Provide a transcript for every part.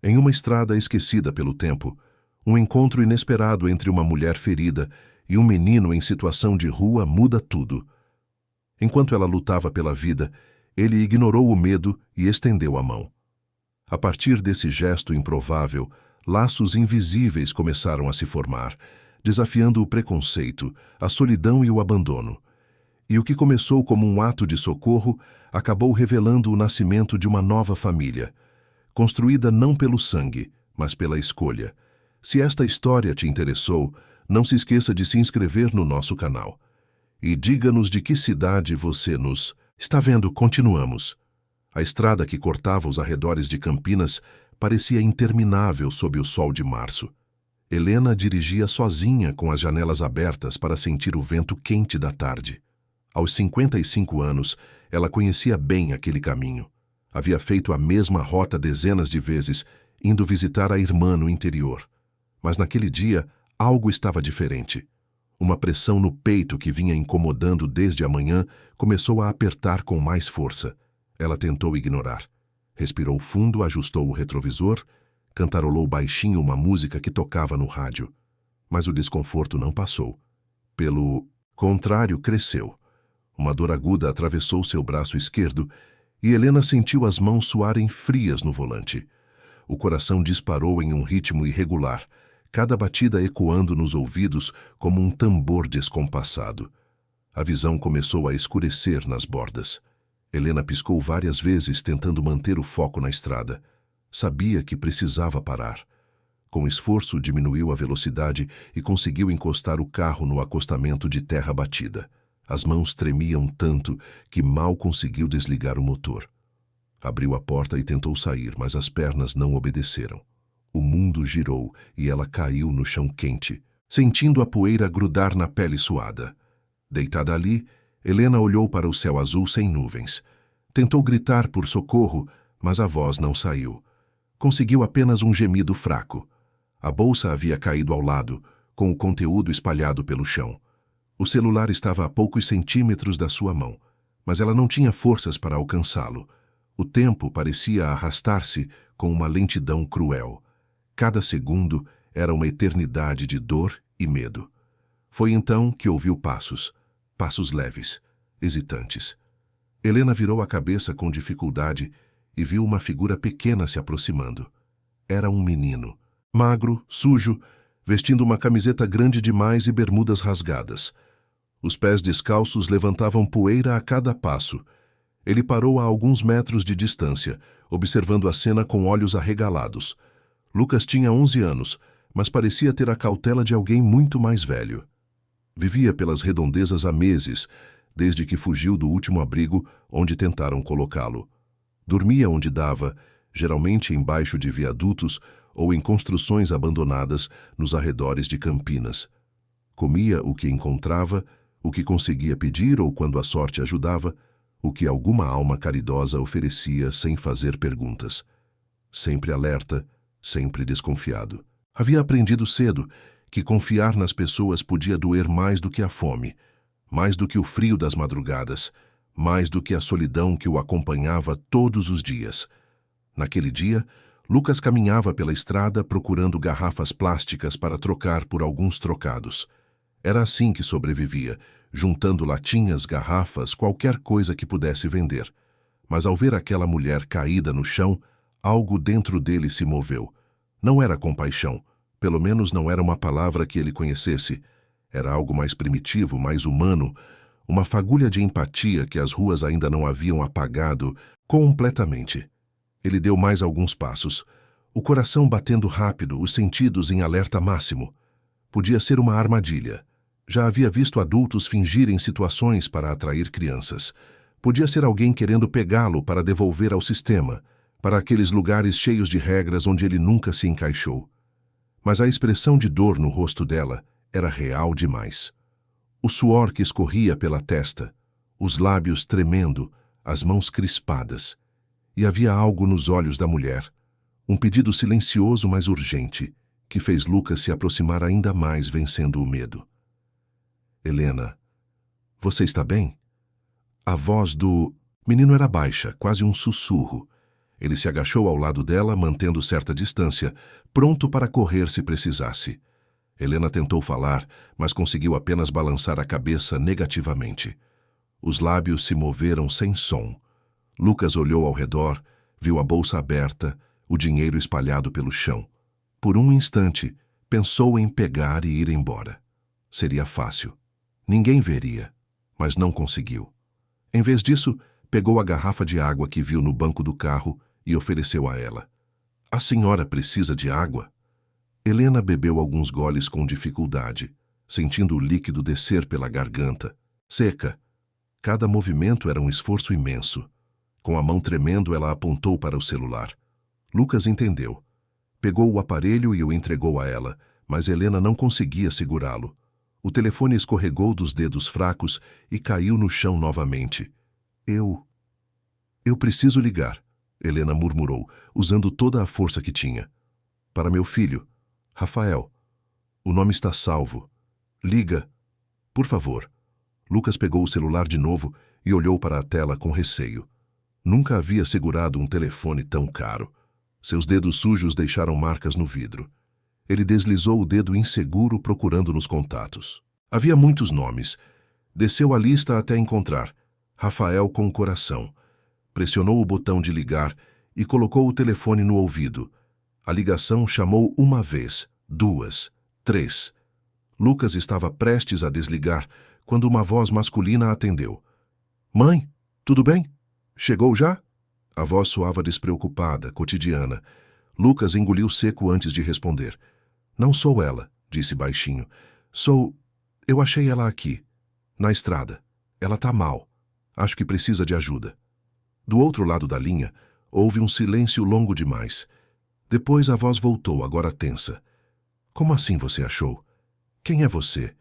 Em uma estrada esquecida pelo tempo, um encontro inesperado entre uma mulher ferida e um menino em situação de rua muda tudo. Enquanto ela lutava pela vida, ele ignorou o medo e estendeu a mão. A partir desse gesto improvável, laços invisíveis começaram a se formar, desafiando o preconceito, a solidão e o abandono. E o que começou como um ato de socorro acabou revelando o nascimento de uma nova família, construída não pelo sangue, mas pela escolha. Se esta história te interessou, não se esqueça de se inscrever no nosso canal. E diga-nos de que cidade você nos está vendo. Continuamos. A estrada que cortava os arredores de Campinas parecia interminável sob o sol de março. Helena dirigia sozinha com as janelas abertas para sentir o vento quente da tarde. Aos 55 anos, ela conhecia bem aquele caminho. Havia feito a mesma rota dezenas de vezes, indo visitar a irmã no interior. Mas naquele dia, algo estava diferente. Uma pressão no peito que vinha incomodando desde a manhã começou a apertar com mais força. Ela tentou ignorar. Respirou fundo, ajustou o retrovisor, cantarolou baixinho uma música que tocava no rádio. Mas o desconforto não passou. Pelo contrário, cresceu. Uma dor aguda atravessou seu braço esquerdo e Helena sentiu as mãos suarem frias no volante. O coração disparou em um ritmo irregular, cada batida ecoando nos ouvidos como um tambor descompassado. A visão começou a escurecer nas bordas. Helena piscou várias vezes tentando manter o foco na estrada. Sabia que precisava parar. Com esforço, diminuiu a velocidade e conseguiu encostar o carro no acostamento de terra batida. As mãos tremiam tanto que mal conseguiu desligar o motor. Abriu a porta e tentou sair, mas as pernas não obedeceram. O mundo girou e ela caiu no chão quente, sentindo a poeira grudar na pele suada. Deitada ali, Helena olhou para o céu azul sem nuvens. Tentou gritar por socorro, mas a voz não saiu. Conseguiu apenas um gemido fraco. A bolsa havia caído ao lado, com o conteúdo espalhado pelo chão. O celular estava a poucos centímetros da sua mão, mas ela não tinha forças para alcançá-lo. O tempo parecia arrastar-se com uma lentidão cruel. Cada segundo era uma eternidade de dor e medo. Foi então que ouviu passos leves, hesitantes. Helena virou a cabeça com dificuldade e viu uma figura pequena se aproximando. Era um menino, magro, sujo, vestindo uma camiseta grande demais e bermudas rasgadas. Os pés descalços levantavam poeira a cada passo. Ele parou a alguns metros de distância, observando a cena com olhos arregalados. Lucas tinha 11 anos, mas parecia ter a cautela de alguém muito mais velho. Vivia pelas redondezas há meses, desde que fugiu do último abrigo onde tentaram colocá-lo. Dormia onde dava, geralmente embaixo de viadutos ou em construções abandonadas nos arredores de Campinas. Comia o que encontrava, o que conseguia pedir ou, quando a sorte ajudava, o que alguma alma caridosa oferecia sem fazer perguntas. Sempre alerta, sempre desconfiado. Havia aprendido cedo que confiar nas pessoas podia doer mais do que a fome, mais do que o frio das madrugadas, mais do que a solidão que o acompanhava todos os dias. Naquele dia, Lucas caminhava pela estrada procurando garrafas plásticas para trocar por alguns trocados. Era assim que sobrevivia, juntando latinhas, garrafas, qualquer coisa que pudesse vender. Mas ao ver aquela mulher caída no chão, algo dentro dele se moveu. Não era compaixão, pelo menos não era uma palavra que ele conhecesse. Era algo mais primitivo, mais humano, uma fagulha de empatia que as ruas ainda não haviam apagado completamente. Ele deu mais alguns passos, o coração batendo rápido, os sentidos em alerta máximo. Podia ser uma armadilha. Já havia visto adultos fingirem situações para atrair crianças. Podia ser alguém querendo pegá-lo para devolver ao sistema, para aqueles lugares cheios de regras onde ele nunca se encaixou. Mas a expressão de dor no rosto dela era real demais. O suor que escorria pela testa, os lábios tremendo, as mãos crispadas. E havia algo nos olhos da mulher, um pedido silencioso mas urgente, que fez Lucas se aproximar ainda mais, vencendo o medo. Helena, você está bem? A voz do menino era baixa, quase um sussurro. Ele se agachou ao lado dela, mantendo certa distância, pronto para correr se precisasse. Helena tentou falar, mas conseguiu apenas balançar a cabeça negativamente. Os lábios se moveram sem som. Lucas olhou ao redor, viu a bolsa aberta, o dinheiro espalhado pelo chão. Por um instante, pensou em pegar e ir embora. Seria fácil. Ninguém veria, mas não conseguiu. Em vez disso, pegou a garrafa de água que viu no banco do carro e ofereceu a ela. A senhora precisa de água? Helena bebeu alguns goles com dificuldade, sentindo o líquido descer pela garganta, seca. Cada movimento era um esforço imenso. Com a mão tremendo, ela apontou para o celular. Lucas entendeu. Pegou o aparelho e o entregou a ela, mas Helena não conseguia segurá-lo. O telefone escorregou dos dedos fracos e caiu no chão novamente. Eu preciso ligar, Helena murmurou, usando toda a força que tinha. Para meu filho, Rafael. O nome está salvo. Liga, por favor. Lucas pegou o celular de novo e olhou para a tela com receio. Nunca havia segurado um telefone tão caro. Seus dedos sujos deixaram marcas no vidro. Ele deslizou o dedo inseguro procurando nos contatos. Havia muitos nomes. Desceu a lista até encontrar Rafael com coração. Pressionou o botão de ligar e colocou o telefone no ouvido. A ligação chamou uma vez, duas, três. Lucas estava prestes a desligar quando uma voz masculina atendeu. Mãe, tudo bem? Chegou já? A voz soava despreocupada, cotidiana. Lucas engoliu seco antes de responder. Não sou ela, disse baixinho. Eu achei ela aqui, na estrada. Ela tá mal. Acho que precisa de ajuda. Do outro lado da linha, houve um silêncio longo demais. Depois a voz voltou, agora tensa. Como assim você achou? Quem é você?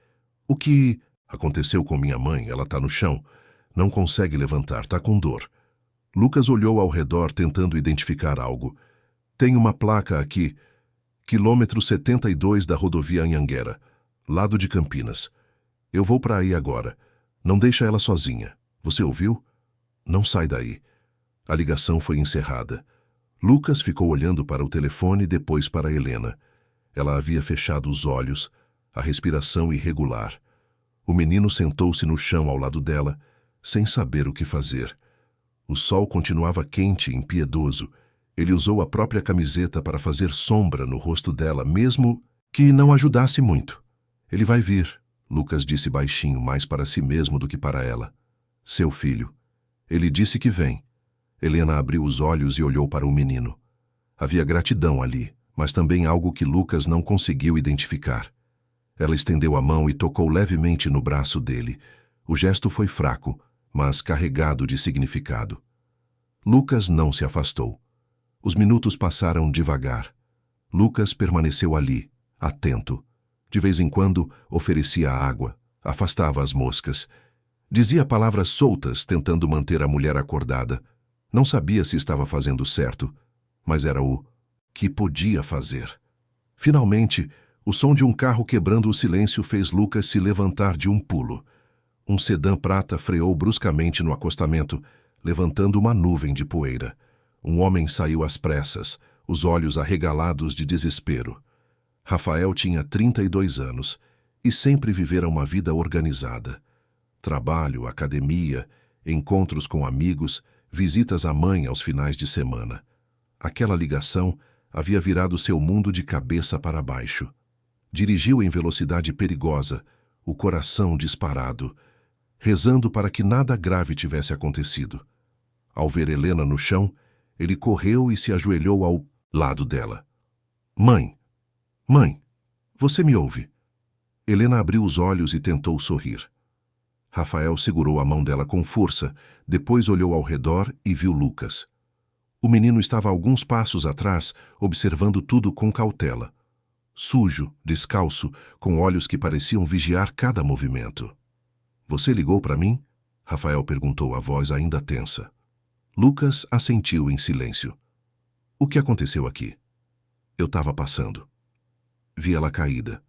O que aconteceu com minha mãe? Ela tá no chão. Não consegue levantar, tá com dor. Lucas olhou ao redor tentando identificar algo. Tem uma placa aqui. Quilômetro 72 da rodovia Anhanguera, lado de Campinas. Eu vou para aí agora. Não deixa ela sozinha. Você ouviu? Não sai daí. A ligação foi encerrada. Lucas ficou olhando para o telefone e depois para Helena. Ela havia fechado os olhos, a respiração irregular. O menino sentou-se no chão ao lado dela, sem saber o que fazer. O sol continuava quente e impiedoso. Ele usou a própria camiseta para fazer sombra no rosto dela, mesmo que não ajudasse muito. Ele vai vir, Lucas disse baixinho, mais para si mesmo do que para ela. Seu filho. Ele disse que vem. Helena abriu os olhos e olhou para o menino. Havia gratidão ali, mas também algo que Lucas não conseguiu identificar. Ela estendeu a mão e tocou levemente no braço dele. O gesto foi fraco, mas carregado de significado. Lucas não se afastou. Os minutos passaram devagar. Lucas permaneceu ali, atento. De vez em quando, oferecia água, afastava as moscas. Dizia palavras soltas, tentando manter a mulher acordada. Não sabia se estava fazendo certo, mas era o que podia fazer. Finalmente, o som de um carro quebrando o silêncio fez Lucas se levantar de um pulo. Um sedã prata freou bruscamente no acostamento, levantando uma nuvem de poeira. Um homem saiu às pressas, os olhos arregalados de desespero. Rafael tinha 32 anos e sempre vivera uma vida organizada. Trabalho, academia, encontros com amigos, visitas à mãe aos finais de semana. Aquela ligação havia virado seu mundo de cabeça para baixo. Dirigiu em velocidade perigosa, o coração disparado, rezando para que nada grave tivesse acontecido. Ao ver Helena no chão, ele correu e se ajoelhou ao lado dela. Mãe! Mãe! Você me ouve? Helena abriu os olhos e tentou sorrir. Rafael segurou a mão dela com força, depois olhou ao redor e viu Lucas. O menino estava a alguns passos atrás, observando tudo com cautela. Sujo, descalço, com olhos que pareciam vigiar cada movimento. Você ligou para mim? Rafael perguntou, a voz ainda tensa. Lucas assentiu em silêncio. O que aconteceu aqui? Eu estava passando. Vi ela caída.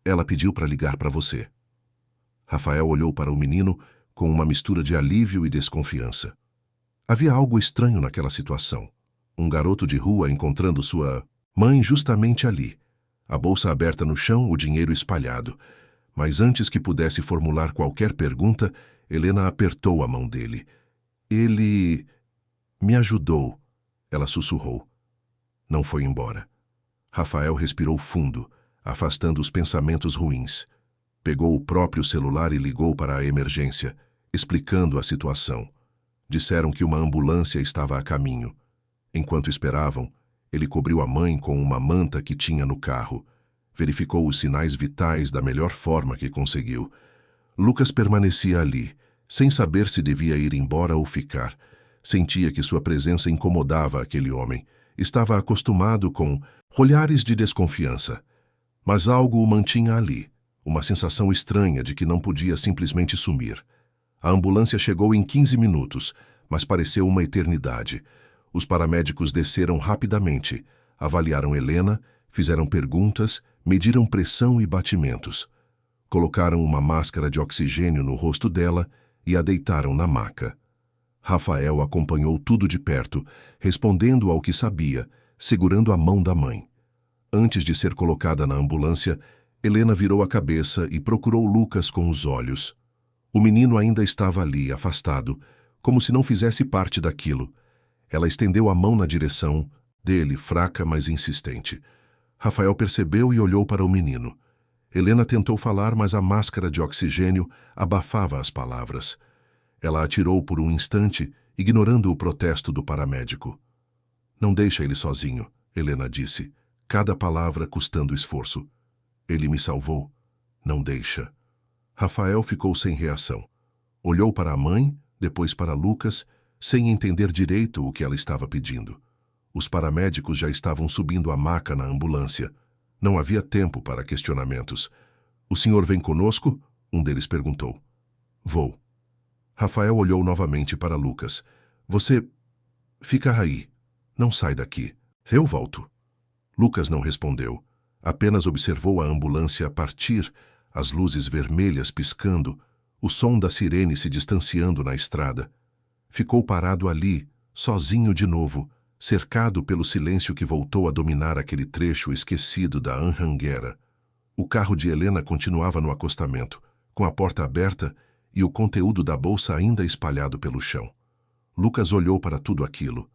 Ela pediu para ligar para você. Rafael olhou para o menino com uma mistura de alívio e desconfiança. Havia algo estranho naquela situação. Um garoto de rua encontrando sua mãe justamente ali. A bolsa aberta no chão, o dinheiro espalhado. Mas antes que pudesse formular qualquer pergunta, Helena apertou a mão dele. Ele me ajudou, ela sussurrou. Não foi embora. Rafael respirou fundo, afastando os pensamentos ruins. Pegou o próprio celular e ligou para a emergência, explicando a situação. Disseram que uma ambulância estava a caminho. Enquanto esperavam, ele cobriu a mãe com uma manta que tinha no carro. Verificou os sinais vitais da melhor forma que conseguiu. Lucas permanecia ali, sem saber se devia ir embora ou ficar. Sentia que sua presença incomodava aquele homem. Estava acostumado com olhares de desconfiança. Mas algo o mantinha ali, uma sensação estranha de que não podia simplesmente sumir. A ambulância chegou em 15 minutos, mas pareceu uma eternidade. Os paramédicos desceram rapidamente, avaliaram Helena, fizeram perguntas, mediram pressão e batimentos. Colocaram uma máscara de oxigênio no rosto dela e a deitaram na maca. Rafael acompanhou tudo de perto, respondendo ao que sabia, segurando a mão da mãe. Antes de ser colocada na ambulância, Helena virou a cabeça e procurou Lucas com os olhos. O menino ainda estava ali, afastado, como se não fizesse parte daquilo. Ela estendeu a mão na direção dele, fraca, mas insistente. Rafael percebeu e olhou para o menino. Helena tentou falar, mas a máscara de oxigênio abafava as palavras. Ela atirou por um instante, ignorando o protesto do paramédico. Não deixa ele sozinho, Helena disse, cada palavra custando esforço. Ele me salvou. Não deixa. Rafael ficou sem reação. Olhou para a mãe, depois para Lucas, sem entender direito o que ela estava pedindo. Os paramédicos já estavam subindo a maca na ambulância. Não havia tempo para questionamentos. O senhor vem conosco? Um deles perguntou. Vou. Rafael olhou novamente para Lucas. Você fica aí. Não sai daqui. Eu volto. Lucas não respondeu. Apenas observou a ambulância partir, as luzes vermelhas piscando, o som da sirene se distanciando na estrada. Ficou parado ali, sozinho de novo, cercado pelo silêncio que voltou a dominar aquele trecho esquecido da Anhanguera. O carro de Helena continuava no acostamento, com a porta aberta e o conteúdo da bolsa ainda espalhado pelo chão. Lucas olhou para tudo aquilo.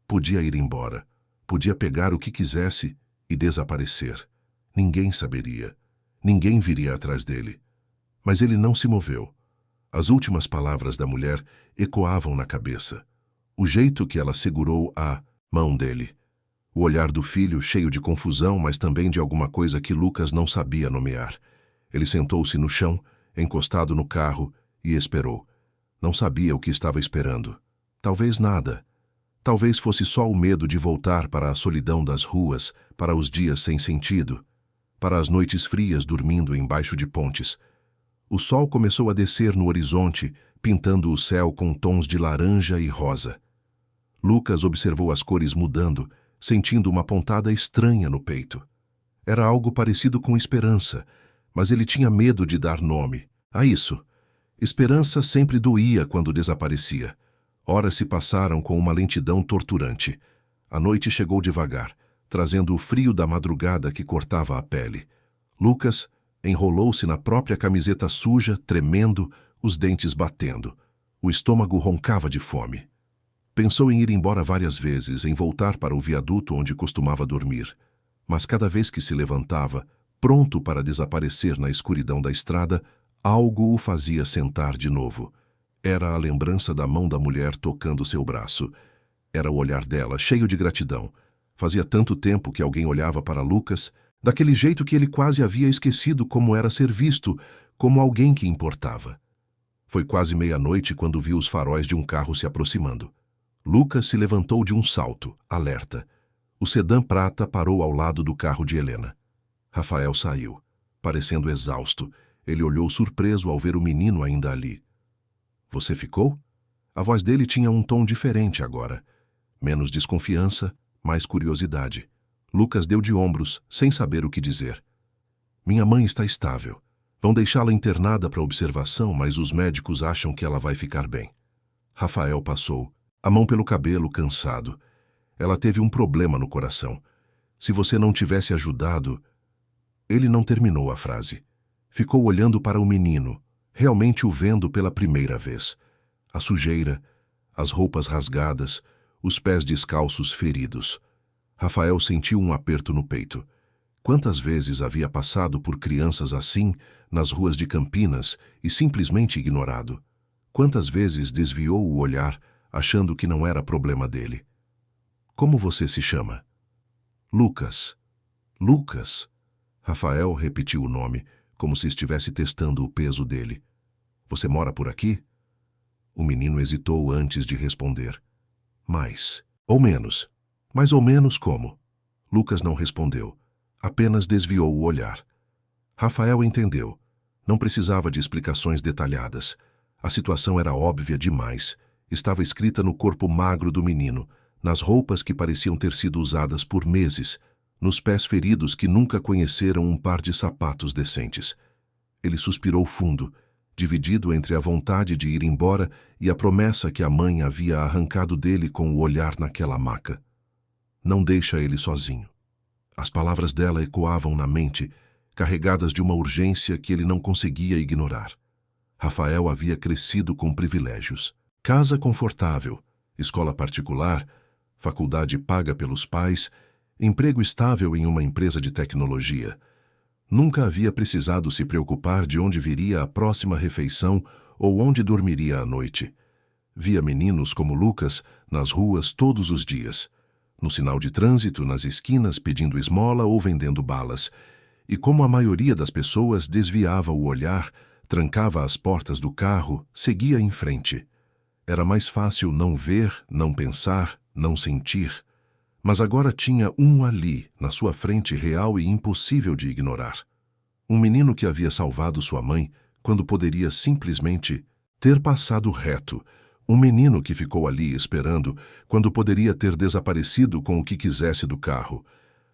Podia ir embora. Podia pegar o que quisesse e desaparecer. Ninguém saberia. Ninguém viria atrás dele. Mas ele não se moveu. As últimas palavras da mulher ecoavam na cabeça. O jeito que ela segurou a mão dele. O olhar do filho cheio de confusão, mas também de alguma coisa que Lucas não sabia nomear. Ele sentou-se no chão, encostado no carro, e esperou. Não sabia o que estava esperando. Talvez nada. Talvez fosse só o medo de voltar para a solidão das ruas, para os dias sem sentido, para as noites frias dormindo embaixo de pontes. O sol começou a descer no horizonte, pintando o céu com tons de laranja e rosa. Lucas observou as cores mudando, sentindo uma pontada estranha no peito. Era algo parecido com esperança, mas ele tinha medo de dar nome a isso. Esperança sempre doía quando desaparecia. Horas se passaram com uma lentidão torturante. A noite chegou devagar, trazendo o frio da madrugada que cortava a pele. Lucas enrolou-se na própria camiseta suja, tremendo, os dentes batendo. O estômago roncava de fome. Pensou em ir embora várias vezes, em voltar para o viaduto onde costumava dormir. Mas cada vez que se levantava, pronto para desaparecer na escuridão da estrada, algo o fazia sentar de novo. Era a lembrança da mão da mulher tocando seu braço. Era o olhar dela, cheio de gratidão. Fazia tanto tempo que alguém olhava para Lucas, daquele jeito que ele quase havia esquecido como era ser visto, como alguém que importava. Foi quase meia-noite quando viu os faróis de um carro se aproximando. Lucas se levantou de um salto, alerta. O sedã prata parou ao lado do carro de Helena. Rafael saiu. Parecendo exausto, ele olhou surpreso ao ver o menino ainda ali. Você ficou? A voz dele tinha um tom diferente agora. Menos desconfiança, mais curiosidade. Lucas deu de ombros, sem saber o que dizer. Minha mãe está estável. Vão deixá-la internada para observação, mas os médicos acham que ela vai ficar bem. Rafael passou, a mão pelo cabelo, cansado. Ela teve um problema no coração. Se você não tivesse ajudado... Ele não terminou a frase. Ficou olhando para o menino, realmente o vendo pela primeira vez. A sujeira, as roupas rasgadas, os pés descalços feridos. Rafael sentiu um aperto no peito. Quantas vezes havia passado por crianças assim, nas ruas de Campinas, e simplesmente ignorado? Quantas vezes desviou o olhar, achando que não era problema dele? Como você se chama? Lucas. Lucas. Rafael repetiu o nome, como se estivesse testando o peso dele. Você mora por aqui? O menino hesitou antes de responder. Mais ou menos. Mais ou menos como? Lucas não respondeu. Apenas desviou o olhar. Rafael entendeu. Não precisava de explicações detalhadas. A situação era óbvia demais. Estava escrita no corpo magro do menino, nas roupas que pareciam ter sido usadas por meses, nos pés feridos que nunca conheceram um par de sapatos decentes. Ele suspirou fundo, dividido entre a vontade de ir embora e a promessa que a mãe havia arrancado dele com o olhar naquela maca. Não deixa ele sozinho. As palavras dela ecoavam na mente, carregadas de uma urgência que ele não conseguia ignorar. Rafael havia crescido com privilégios. Casa confortável, escola particular, faculdade paga pelos pais, emprego estável em uma empresa de tecnologia. Nunca havia precisado se preocupar de onde viria a próxima refeição ou onde dormiria à noite. Via meninos como Lucas nas ruas todos os dias, no sinal de trânsito, nas esquinas pedindo esmola ou vendendo balas, e como a maioria das pessoas desviava o olhar, trancava as portas do carro, seguia em frente. Era mais fácil não ver, não pensar, não sentir. Mas agora tinha um ali, na sua frente, real e impossível de ignorar. Um menino que havia salvado sua mãe, quando poderia simplesmente ter passado reto. Um menino que ficou ali esperando, quando poderia ter desaparecido com o que quisesse do carro.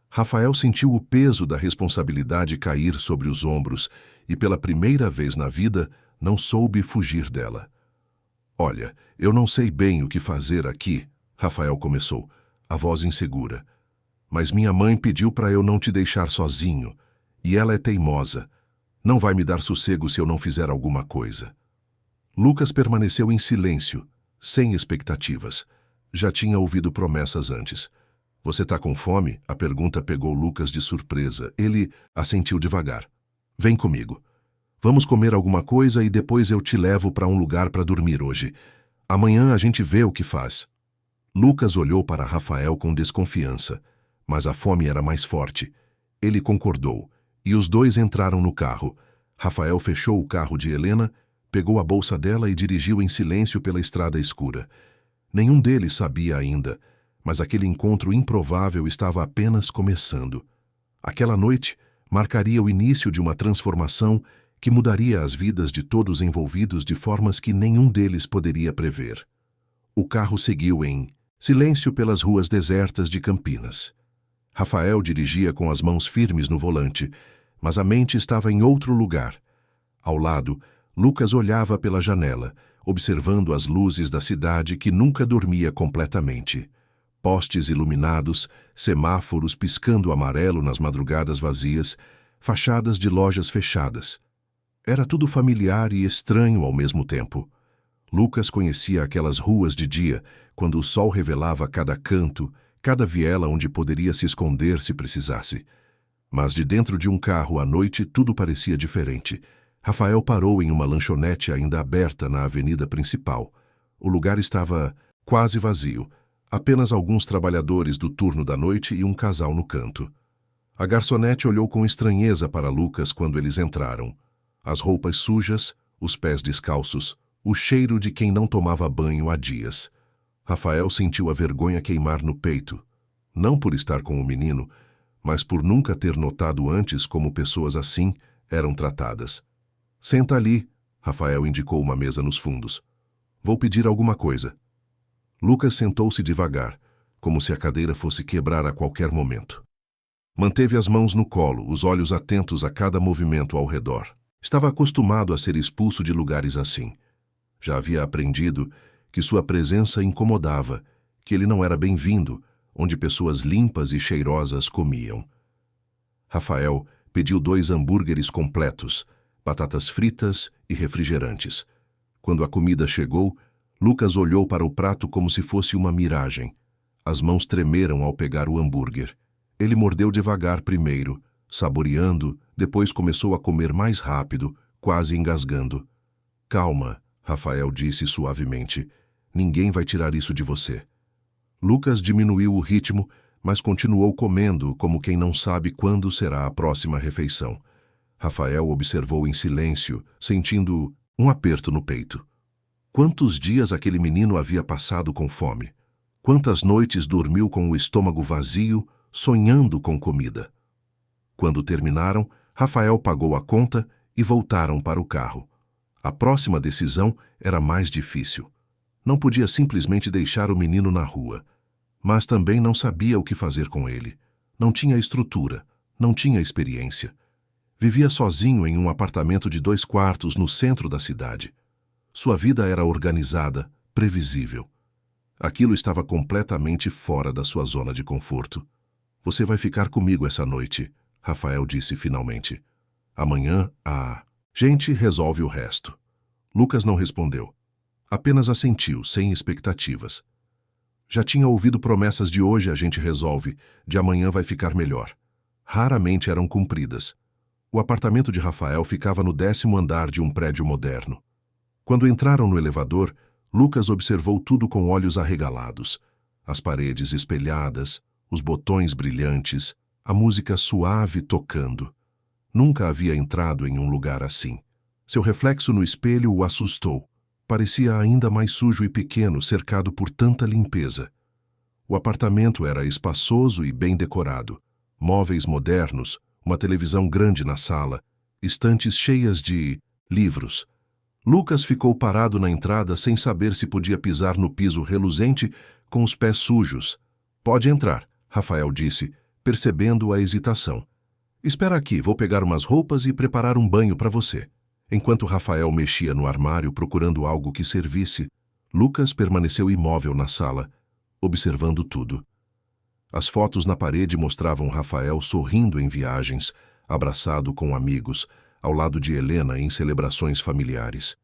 Rafael sentiu o peso da responsabilidade cair sobre os ombros e, pela primeira vez na vida, não soube fugir dela. Olha, eu não sei bem o que fazer aqui, Rafael começou, a voz insegura. Mas minha mãe pediu para eu não te deixar sozinho, e ela é teimosa. Não vai me dar sossego se eu não fizer alguma coisa. Lucas permaneceu em silêncio, sem expectativas. Já tinha ouvido promessas antes. Você tá com fome? A pergunta pegou Lucas de surpresa. Ele assentiu devagar. Vem comigo. Vamos comer alguma coisa e depois eu te levo para um lugar para dormir hoje. Amanhã a gente vê o que faz. Lucas olhou para Rafael com desconfiança, mas a fome era mais forte. Ele concordou, e os dois entraram no carro. Rafael fechou o carro de Helena, pegou a bolsa dela e dirigiu em silêncio pela estrada escura. Nenhum deles sabia ainda, mas aquele encontro improvável estava apenas começando. Aquela noite marcaria o início de uma transformação que mudaria as vidas de todos envolvidos de formas que nenhum deles poderia prever. O carro seguiu em silêncio pelas ruas desertas de Campinas. Rafael dirigia com as mãos firmes no volante, mas a mente estava em outro lugar. Ao lado, Lucas olhava pela janela, observando as luzes da cidade que nunca dormia completamente. Postes iluminados, semáforos piscando amarelo nas madrugadas vazias, fachadas de lojas fechadas. Era tudo familiar e estranho ao mesmo tempo. Lucas conhecia aquelas ruas de dia, quando o sol revelava cada canto, cada viela onde poderia se esconder se precisasse. Mas de dentro de um carro à noite tudo parecia diferente. Rafael parou em uma lanchonete ainda aberta na avenida principal. O lugar estava quase vazio, apenas alguns trabalhadores do turno da noite e um casal no canto. A garçonete olhou com estranheza para Lucas quando eles entraram. As roupas sujas, os pés descalços, o cheiro de quem não tomava banho há dias. Rafael sentiu a vergonha queimar no peito, não por estar com o menino, mas por nunca ter notado antes como pessoas assim eram tratadas. Senta ali, Rafael indicou uma mesa nos fundos. Vou pedir alguma coisa. Lucas sentou-se devagar, como se a cadeira fosse quebrar a qualquer momento. Manteve as mãos no colo, os olhos atentos a cada movimento ao redor. Estava acostumado a ser expulso de lugares assim. Já havia aprendido que sua presença incomodava, que ele não era bem-vindo, onde pessoas limpas e cheirosas comiam. Rafael pediu 2 hambúrgueres completos, batatas fritas e refrigerantes. Quando a comida chegou, Lucas olhou para o prato como se fosse uma miragem. As mãos tremeram ao pegar o hambúrguer. Ele mordeu devagar primeiro, saboreando, depois começou a comer mais rápido, quase engasgando. Calma, Rafael disse suavemente. Ninguém vai tirar isso de você. Lucas diminuiu o ritmo, mas continuou comendo como quem não sabe quando será a próxima refeição. Rafael observou em silêncio, sentindo um aperto no peito. Quantos dias aquele menino havia passado com fome? Quantas noites dormiu com o estômago vazio, sonhando com comida? Quando terminaram, Rafael pagou a conta e voltaram para o carro. A próxima decisão era mais difícil. Não podia simplesmente deixar o menino na rua, mas também não sabia o que fazer com ele. Não tinha estrutura, não tinha experiência. Vivia sozinho em um apartamento de 2 quartos no centro da cidade. Sua vida era organizada, previsível. Aquilo estava completamente fora da sua zona de conforto. Você vai ficar comigo essa noite, Rafael disse finalmente. Amanhã, a gente resolve o resto. Lucas não respondeu. Apenas assentiu, sem expectativas. Já tinha ouvido promessas de hoje a gente resolve, de amanhã vai ficar melhor. Raramente eram cumpridas. O apartamento de Rafael ficava no 10º andar de um prédio moderno. Quando entraram no elevador, Lucas observou tudo com olhos arregalados. As paredes espelhadas, os botões brilhantes, a música suave tocando. Nunca havia entrado em um lugar assim. Seu reflexo no espelho o assustou. Parecia ainda mais sujo e pequeno, cercado por tanta limpeza. O apartamento era espaçoso e bem decorado. Móveis modernos, uma televisão grande na sala, estantes cheias de livros. Lucas ficou parado na entrada sem saber se podia pisar no piso reluzente com os pés sujos. Pode entrar, Rafael disse, percebendo a hesitação. Espera aqui, vou pegar umas roupas e preparar um banho para você. Enquanto Rafael mexia no armário procurando algo que servisse, Lucas permaneceu imóvel na sala, observando tudo. As fotos na parede mostravam Rafael sorrindo em viagens, abraçado com amigos, ao lado de Helena em celebrações familiares.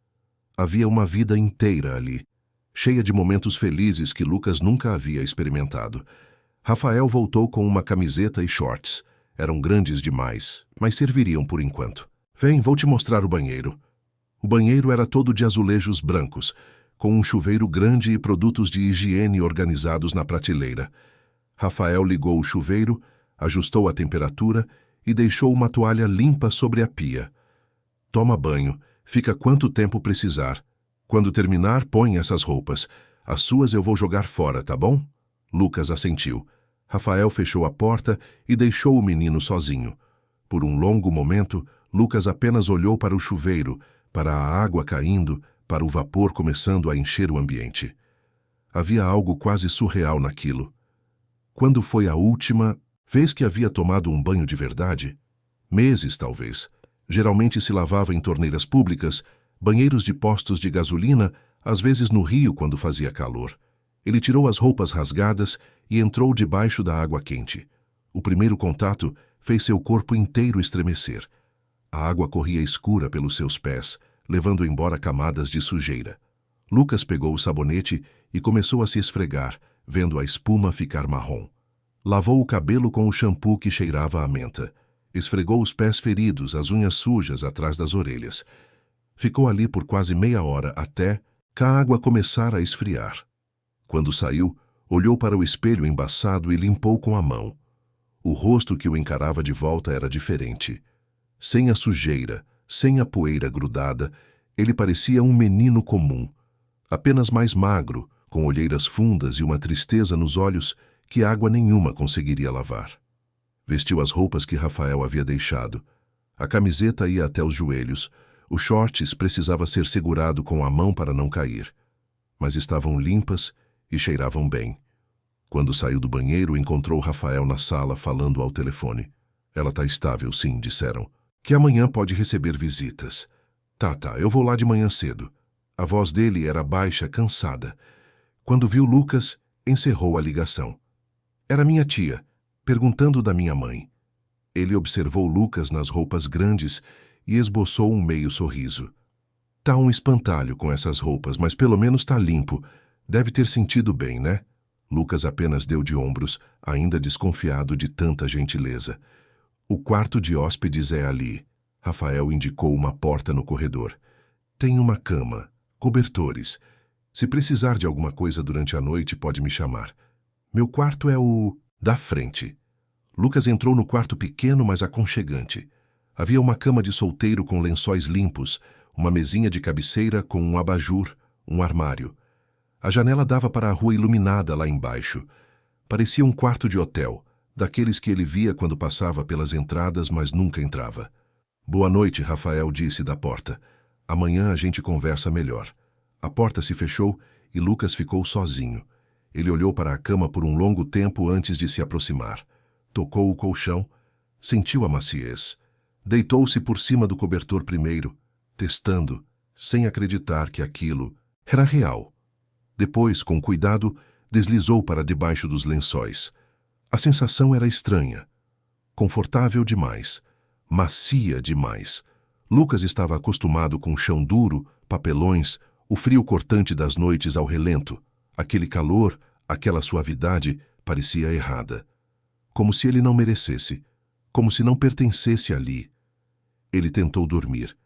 Havia uma vida inteira ali, cheia de momentos felizes que Lucas nunca havia experimentado. Rafael voltou com uma camiseta e shorts. Eram grandes demais, mas serviriam por enquanto. Vem, vou te mostrar o banheiro. O banheiro era todo de azulejos brancos, com um chuveiro grande e produtos de higiene organizados na prateleira. Rafael ligou o chuveiro, ajustou a temperatura e deixou uma toalha limpa sobre a pia. Toma banho, fica quanto tempo precisar. Quando terminar, põe essas roupas. As suas eu vou jogar fora, tá bom? Lucas assentiu. Rafael fechou a porta e deixou o menino sozinho. Por um longo momento, Lucas apenas olhou para o chuveiro, para a água caindo, para o vapor começando a encher o ambiente. Havia algo quase surreal naquilo. Quando foi a última vez que havia tomado um banho de verdade? Meses, talvez. Geralmente se lavava em torneiras públicas, banheiros de postos de gasolina, às vezes no rio quando fazia calor. Ele tirou as roupas rasgadas e entrou debaixo da água quente. O primeiro contato fez seu corpo inteiro estremecer. A água corria escura pelos seus pés, levando embora camadas de sujeira. Lucas pegou o sabonete e começou a se esfregar, vendo a espuma ficar marrom. Lavou o cabelo com o shampoo que cheirava a menta. Esfregou os pés feridos, as unhas sujas atrás das orelhas. Ficou ali por quase meia hora até que a água começara a esfriar. Quando saiu, olhou para o espelho embaçado e limpou com a mão. O rosto que o encarava de volta era diferente. Sem a sujeira, sem a poeira grudada, ele parecia um menino comum. Apenas mais magro, com olheiras fundas e uma tristeza nos olhos que água nenhuma conseguiria lavar. Vestiu as roupas que Rafael havia deixado. A camiseta ia até os joelhos, os shorts precisava ser segurado com a mão para não cair. Mas estavam limpas e cheiravam bem. Quando saiu do banheiro, encontrou Rafael na sala falando ao telefone. Ela tá estável, sim, disseram. Que amanhã pode receber visitas. Tá, eu vou lá de manhã cedo. A voz dele era baixa, cansada. Quando viu Lucas, encerrou a ligação. Era minha tia, perguntando da minha mãe. Ele observou Lucas nas roupas grandes e esboçou um meio sorriso. Tá um espantalho com essas roupas, mas pelo menos tá limpo. Deve ter sentido bem, né? Lucas apenas deu de ombros, ainda desconfiado de tanta gentileza. O quarto de hóspedes é ali. Rafael indicou uma porta no corredor. Tem uma cama, cobertores. Se precisar de alguma coisa durante a noite, pode me chamar. Meu quarto é o da frente. Lucas entrou no quarto pequeno, mas aconchegante. Havia uma cama de solteiro com lençóis limpos, uma mesinha de cabeceira com um abajur, um armário. A janela dava para a rua iluminada lá embaixo. Parecia um quarto de hotel, daqueles que ele via quando passava pelas entradas, mas nunca entrava. Boa noite, Rafael disse da porta. Amanhã a gente conversa melhor. A porta se fechou e Lucas ficou sozinho. Ele olhou para a cama por um longo tempo antes de se aproximar. Tocou o colchão, sentiu a maciez. Deitou-se por cima do cobertor primeiro, testando, sem acreditar que aquilo era real. Depois, com cuidado, deslizou para debaixo dos lençóis. A sensação era estranha. Confortável demais. Macia demais. Lucas estava acostumado com o chão duro, papelões, o frio cortante das noites ao relento. Aquele calor, aquela suavidade, parecia errada. Como se ele não merecesse. Como se não pertencesse ali. Ele tentou dormir,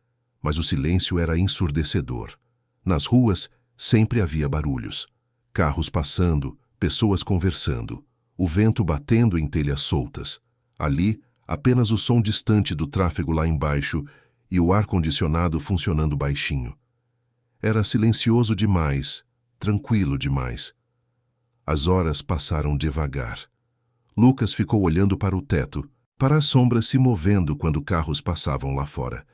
mas o silêncio era ensurdecedor. Nas ruas, sempre havia barulhos. Carros passando, pessoas conversando, o vento batendo em telhas soltas. Ali, apenas o som distante do tráfego lá embaixo e o ar-condicionado funcionando baixinho. Era silencioso demais, tranquilo demais. As horas passaram devagar. Lucas ficou olhando para o teto, para as sombras se movendo quando carros passavam lá fora.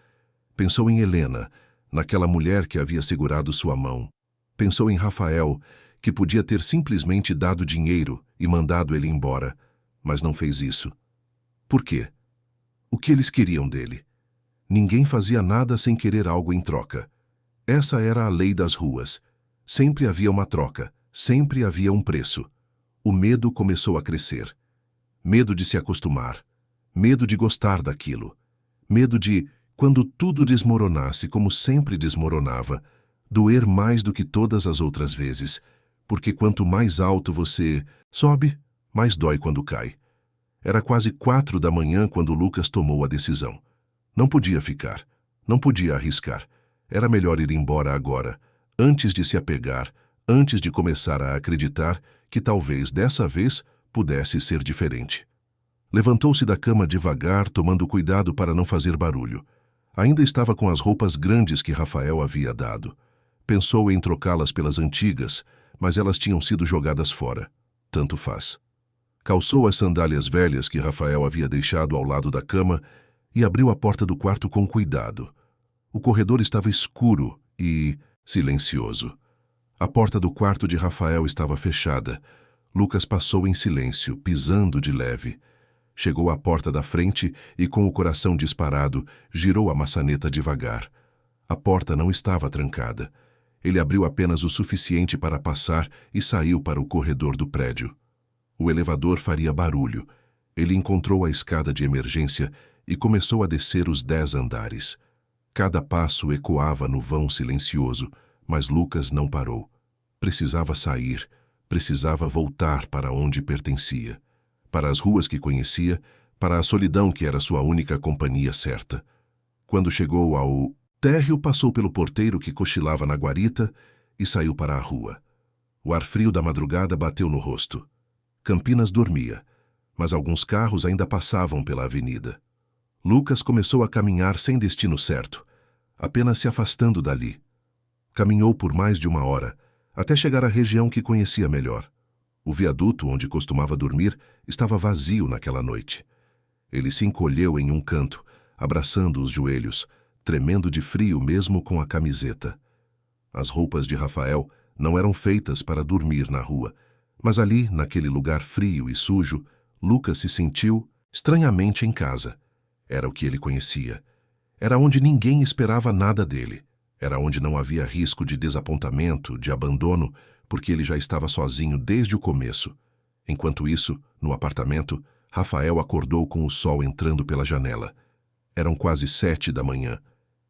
Pensou em Helena, naquela mulher que havia segurado sua mão. Pensou em Rafael, que podia ter simplesmente dado dinheiro e mandado ele embora, mas não fez isso. Por quê? O que eles queriam dele? Ninguém fazia nada sem querer algo em troca. Essa era a lei das ruas. Sempre havia uma troca, sempre havia um preço. O medo começou a crescer. Medo de se acostumar. Medo de gostar daquilo. Medo de, quando tudo desmoronasse como sempre desmoronava, doer mais do que todas as outras vezes, porque quanto mais alto você sobe, mais dói quando cai. Era quase 4 da manhã quando Lucas tomou a decisão. Não podia ficar, não podia arriscar. Era melhor ir embora agora, antes de se apegar, antes de começar a acreditar que talvez dessa vez pudesse ser diferente. Levantou-se da cama devagar, tomando cuidado para não fazer barulho. Ainda estava com as roupas grandes que Rafael havia dado. Pensou em trocá-las pelas antigas, mas elas tinham sido jogadas fora. Tanto faz. Calçou as sandálias velhas que Rafael havia deixado ao lado da cama e abriu a porta do quarto com cuidado. O corredor estava escuro e silencioso. A porta do quarto de Rafael estava fechada. Lucas passou em silêncio, pisando de leve. Chegou à porta da frente e, com o coração disparado, girou a maçaneta devagar. A porta não estava trancada. Ele abriu apenas o suficiente para passar e saiu para o corredor do prédio. O elevador faria barulho. Ele encontrou a escada de emergência e começou a descer os 10 andares. Cada passo ecoava no vão silencioso, mas Lucas não parou. Precisava sair, precisava voltar para onde pertencia. Para as ruas que conhecia, para a solidão que era sua única companhia certa. Quando chegou ao térreo, passou pelo porteiro que cochilava na guarita e saiu para a rua. O ar frio da madrugada bateu no rosto. Campinas dormia, mas alguns carros ainda passavam pela avenida. Lucas começou a caminhar sem destino certo, apenas se afastando dali. Caminhou por mais de 1 hora, até chegar à região que conhecia melhor. O viaduto onde costumava dormir estava vazio naquela noite. Ele se encolheu em um canto, abraçando os joelhos, tremendo de frio mesmo com a camiseta. As roupas de Rafael não eram feitas para dormir na rua, mas ali, naquele lugar frio e sujo, Lucas se sentiu estranhamente em casa. Era o que ele conhecia. Era onde ninguém esperava nada dele. Era onde não havia risco de desapontamento, de abandono, porque ele já estava sozinho desde o começo. Enquanto isso, no apartamento, Rafael acordou com o sol entrando pela janela. Eram quase 7 da manhã.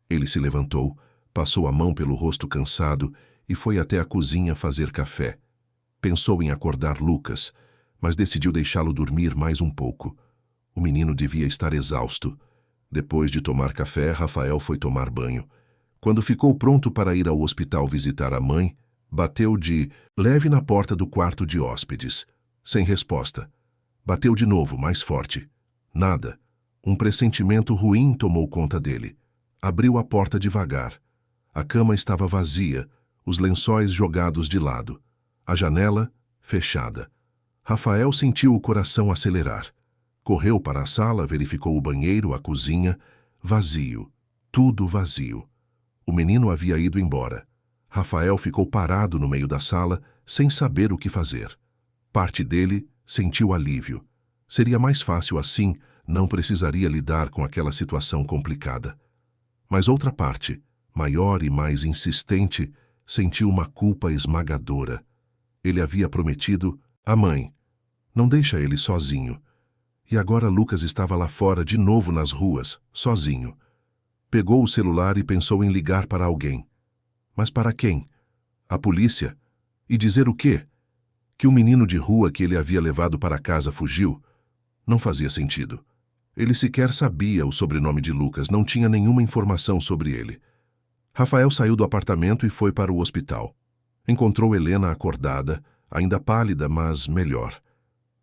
Ele se levantou, passou a mão pelo rosto cansado e foi até a cozinha fazer café. Pensou em acordar Lucas, mas decidiu deixá-lo dormir mais um pouco. O menino devia estar exausto. Depois de tomar café, Rafael foi tomar banho. Quando ficou pronto para ir ao hospital visitar a mãe, bateu de leve na porta do quarto de hóspedes. Sem resposta. Bateu de novo, mais forte. Nada. Um pressentimento ruim tomou conta dele. Abriu a porta devagar. A cama estava vazia, os lençóis jogados de lado. A janela, fechada. Rafael sentiu o coração acelerar. Correu para a sala, verificou o banheiro, a cozinha. Vazio. Tudo vazio. O menino havia ido embora. Rafael ficou parado no meio da sala, sem saber o que fazer. Parte dele sentiu alívio. Seria mais fácil assim, não precisaria lidar com aquela situação complicada. Mas outra parte, maior e mais insistente, sentiu uma culpa esmagadora. Ele havia prometido à mãe. Não deixa ele sozinho. E agora Lucas estava lá fora de novo nas ruas, sozinho. Pegou o celular e pensou em ligar para alguém. Mas para quem? A polícia? E dizer o quê? Que o menino de rua que ele havia levado para casa fugiu? Não fazia sentido. Ele sequer sabia o sobrenome de Lucas, não tinha nenhuma informação sobre ele. Rafael saiu do apartamento e foi para o hospital. Encontrou Helena acordada, ainda pálida, mas melhor.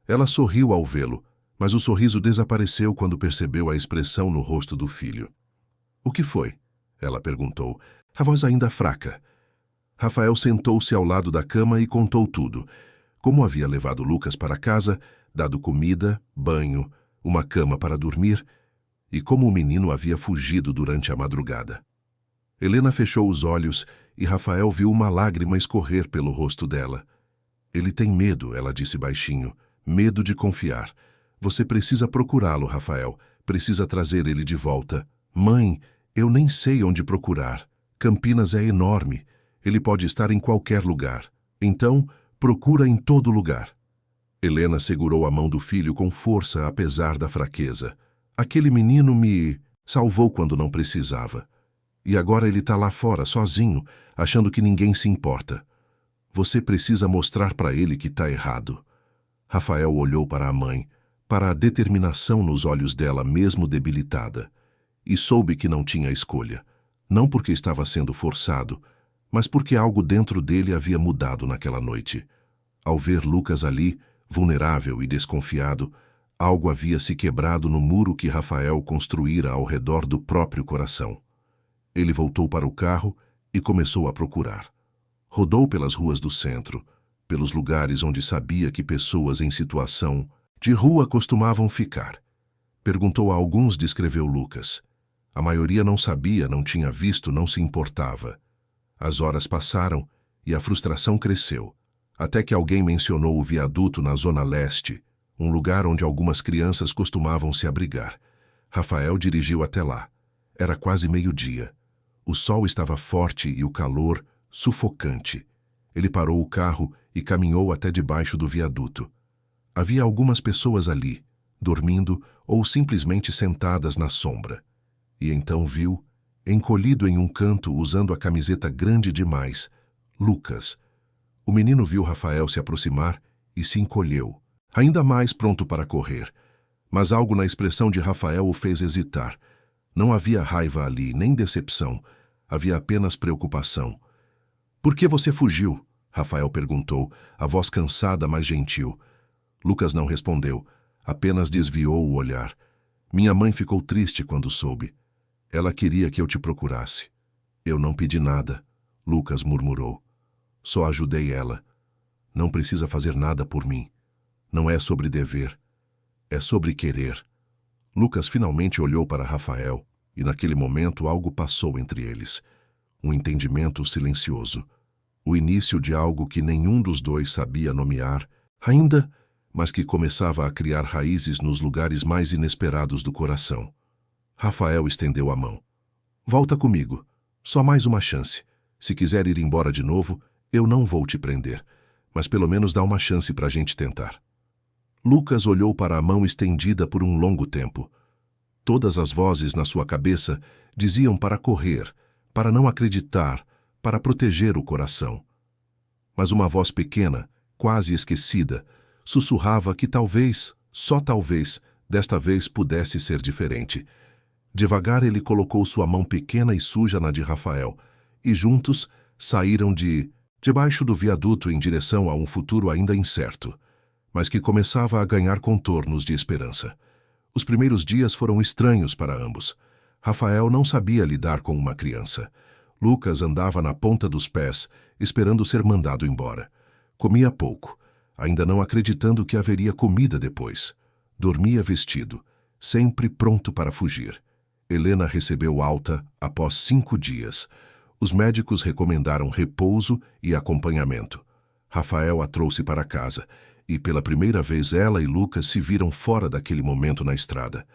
Ela sorriu ao vê-lo, mas o sorriso desapareceu quando percebeu a expressão no rosto do filho. — O que foi? Ela perguntou, a voz ainda fraca. Rafael sentou-se ao lado da cama e contou tudo. Como havia levado Lucas para casa, dado comida, banho, uma cama para dormir, e como o menino havia fugido durante a madrugada. Helena fechou os olhos e Rafael viu uma lágrima escorrer pelo rosto dela. Ele tem medo, ela disse baixinho, medo de confiar. Você precisa procurá-lo, Rafael, precisa trazer ele de volta. Mãe, eu nem sei onde procurar. Campinas é enorme, ele pode estar em qualquer lugar. Então, procura em todo lugar. Helena segurou a mão do filho com força, apesar da fraqueza. Aquele menino me salvou quando não precisava. E agora ele está lá fora, sozinho, achando que ninguém se importa. Você precisa mostrar para ele que está errado. Rafael olhou para a mãe, para a determinação nos olhos dela, mesmo debilitada, e soube que não tinha escolha. Não porque estava sendo forçado, mas porque algo dentro dele havia mudado naquela noite. Ao ver Lucas ali, vulnerável e desconfiado, algo havia se quebrado no muro que Rafael construíra ao redor do próprio coração. Ele voltou para o carro e começou a procurar. Rodou pelas ruas do centro, pelos lugares onde sabia que pessoas em situação de rua costumavam ficar. Perguntou a alguns, descreveu Lucas. A maioria não sabia, não tinha visto, não se importava. As horas passaram e a frustração cresceu. Até que alguém mencionou o viaduto na Zona Leste, um lugar onde algumas crianças costumavam se abrigar. Rafael dirigiu até lá. Era quase meio-dia. O sol estava forte e o calor sufocante. Ele parou o carro e caminhou até debaixo do viaduto. Havia algumas pessoas ali, dormindo ou simplesmente sentadas na sombra. E então viu, encolhido em um canto usando a camiseta grande demais, Lucas. O menino viu Rafael se aproximar e se encolheu, ainda mais pronto para correr. Mas algo na expressão de Rafael o fez hesitar. Não havia raiva ali, nem decepção. Havia apenas preocupação. — Por que você fugiu? Rafael perguntou, a voz cansada, mas gentil. Lucas não respondeu, apenas desviou o olhar. Minha mãe ficou triste quando soube. Ela queria que eu te procurasse. Eu não pedi nada, Lucas murmurou. Só ajudei ela. Não precisa fazer nada por mim. Não é sobre dever. É sobre querer. Lucas finalmente olhou para Rafael e naquele momento algo passou entre eles. Um entendimento silencioso. O início de algo que nenhum dos dois sabia nomear, ainda, mas que começava a criar raízes nos lugares mais inesperados do coração. Rafael estendeu a mão. Volta comigo. Só mais uma chance. Se quiser ir embora de novo, eu não vou te prender. Mas pelo menos dá uma chance para a gente tentar. Lucas olhou para a mão estendida por um longo tempo. Todas as vozes na sua cabeça diziam para correr, para não acreditar, para proteger o coração. Mas uma voz pequena, quase esquecida, sussurrava que talvez, só talvez, desta vez pudesse ser diferente. Devagar ele colocou sua mão pequena e suja na de Rafael, e juntos saíram debaixo do viaduto em direção a um futuro ainda incerto, mas que começava a ganhar contornos de esperança. Os primeiros dias foram estranhos para ambos. Rafael não sabia lidar com uma criança. Lucas andava na ponta dos pés, esperando ser mandado embora. Comia pouco, ainda não acreditando que haveria comida depois. Dormia vestido, sempre pronto para fugir. Helena recebeu alta após 5 dias. Os médicos recomendaram repouso e acompanhamento. Rafael a trouxe para casa, e pela primeira vez ela e Lucas se viram fora daquele momento na estrada.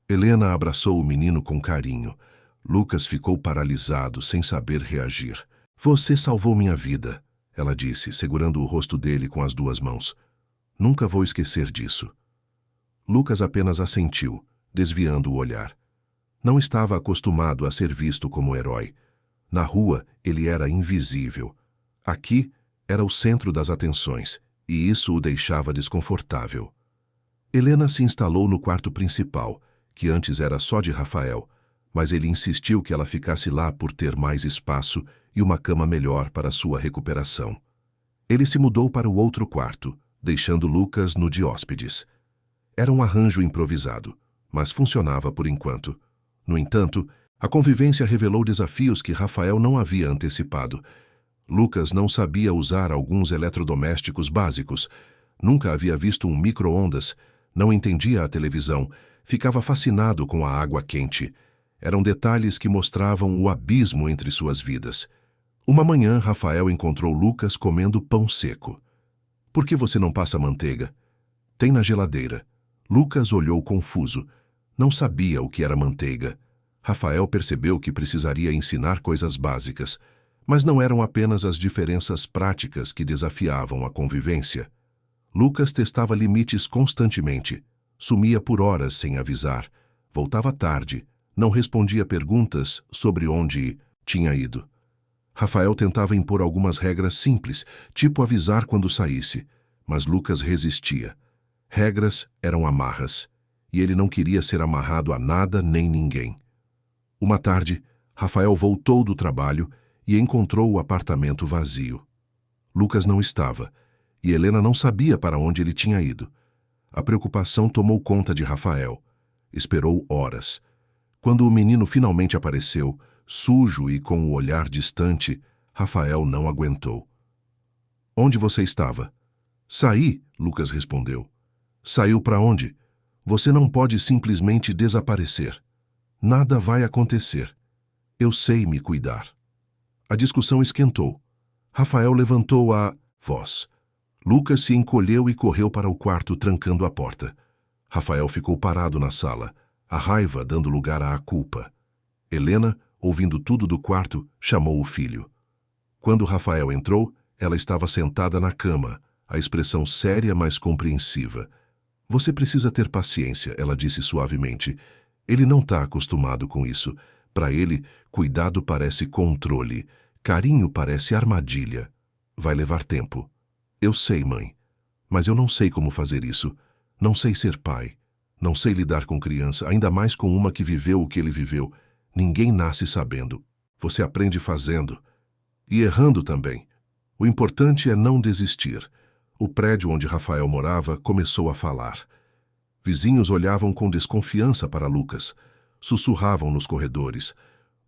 Helena abraçou o menino com carinho. Lucas ficou paralisado, sem saber reagir. "Você salvou minha vida", ela disse, segurando o rosto dele com as 2 mãos. "Nunca vou esquecer disso." Lucas apenas assentiu, desviando o olhar. Não estava acostumado a ser visto como herói. Na rua, ele era invisível. Aqui, era o centro das atenções, e isso o deixava desconfortável. Helena se instalou no quarto principal, que antes era só de Rafael, mas ele insistiu que ela ficasse lá por ter mais espaço e uma cama melhor para sua recuperação. Ele se mudou para o outro quarto, deixando Lucas no de hóspedes. Era um arranjo improvisado, mas funcionava por enquanto. No entanto, a convivência revelou desafios que Rafael não havia antecipado. Lucas não sabia usar alguns eletrodomésticos básicos, nunca havia visto um micro-ondas, não entendia a televisão, ficava fascinado com a água quente. Eram detalhes que mostravam o abismo entre suas vidas. Uma manhã, Rafael encontrou Lucas comendo pão seco. "Por que você não passa manteiga?" "Tem na geladeira." Lucas olhou confuso. Não sabia o que era manteiga. Rafael percebeu que precisaria ensinar coisas básicas, mas não eram apenas as diferenças práticas que desafiavam a convivência. Lucas testava limites constantemente, sumia por horas sem avisar, voltava tarde, não respondia perguntas sobre onde tinha ido. Rafael tentava impor algumas regras simples, tipo avisar quando saísse, mas Lucas resistia. Regras eram amarras, e ele não queria ser amarrado a nada nem ninguém. Uma tarde, Rafael voltou do trabalho e encontrou o apartamento vazio. Lucas não estava, e Helena não sabia para onde ele tinha ido. A preocupação tomou conta de Rafael. Esperou horas. Quando o menino finalmente apareceu, sujo e com o olhar distante, Rafael não aguentou. "Onde você estava?" "Saí", Lucas respondeu. "Saiu para onde? Você não pode simplesmente desaparecer. Nada vai acontecer. Eu sei me cuidar." A discussão esquentou. Rafael levantou a voz. Lucas se encolheu e correu para o quarto, trancando a porta. Rafael ficou parado na sala, a raiva dando lugar à culpa. Helena, ouvindo tudo do quarto, chamou o filho. Quando Rafael entrou, ela estava sentada na cama, a expressão séria, mas compreensiva. "Você precisa ter paciência", ela disse suavemente. "Ele não está acostumado com isso. Para ele, cuidado parece controle, carinho parece armadilha. Vai levar tempo." "Eu sei, mãe, mas eu não sei como fazer isso. Não sei ser pai. Não sei lidar com criança, ainda mais com uma que viveu o que ele viveu. Ninguém nasce sabendo. Você aprende fazendo. E errando também. O importante é não desistir." O prédio onde Rafael morava começou a falar. Vizinhos olhavam com desconfiança para Lucas. Sussurravam nos corredores.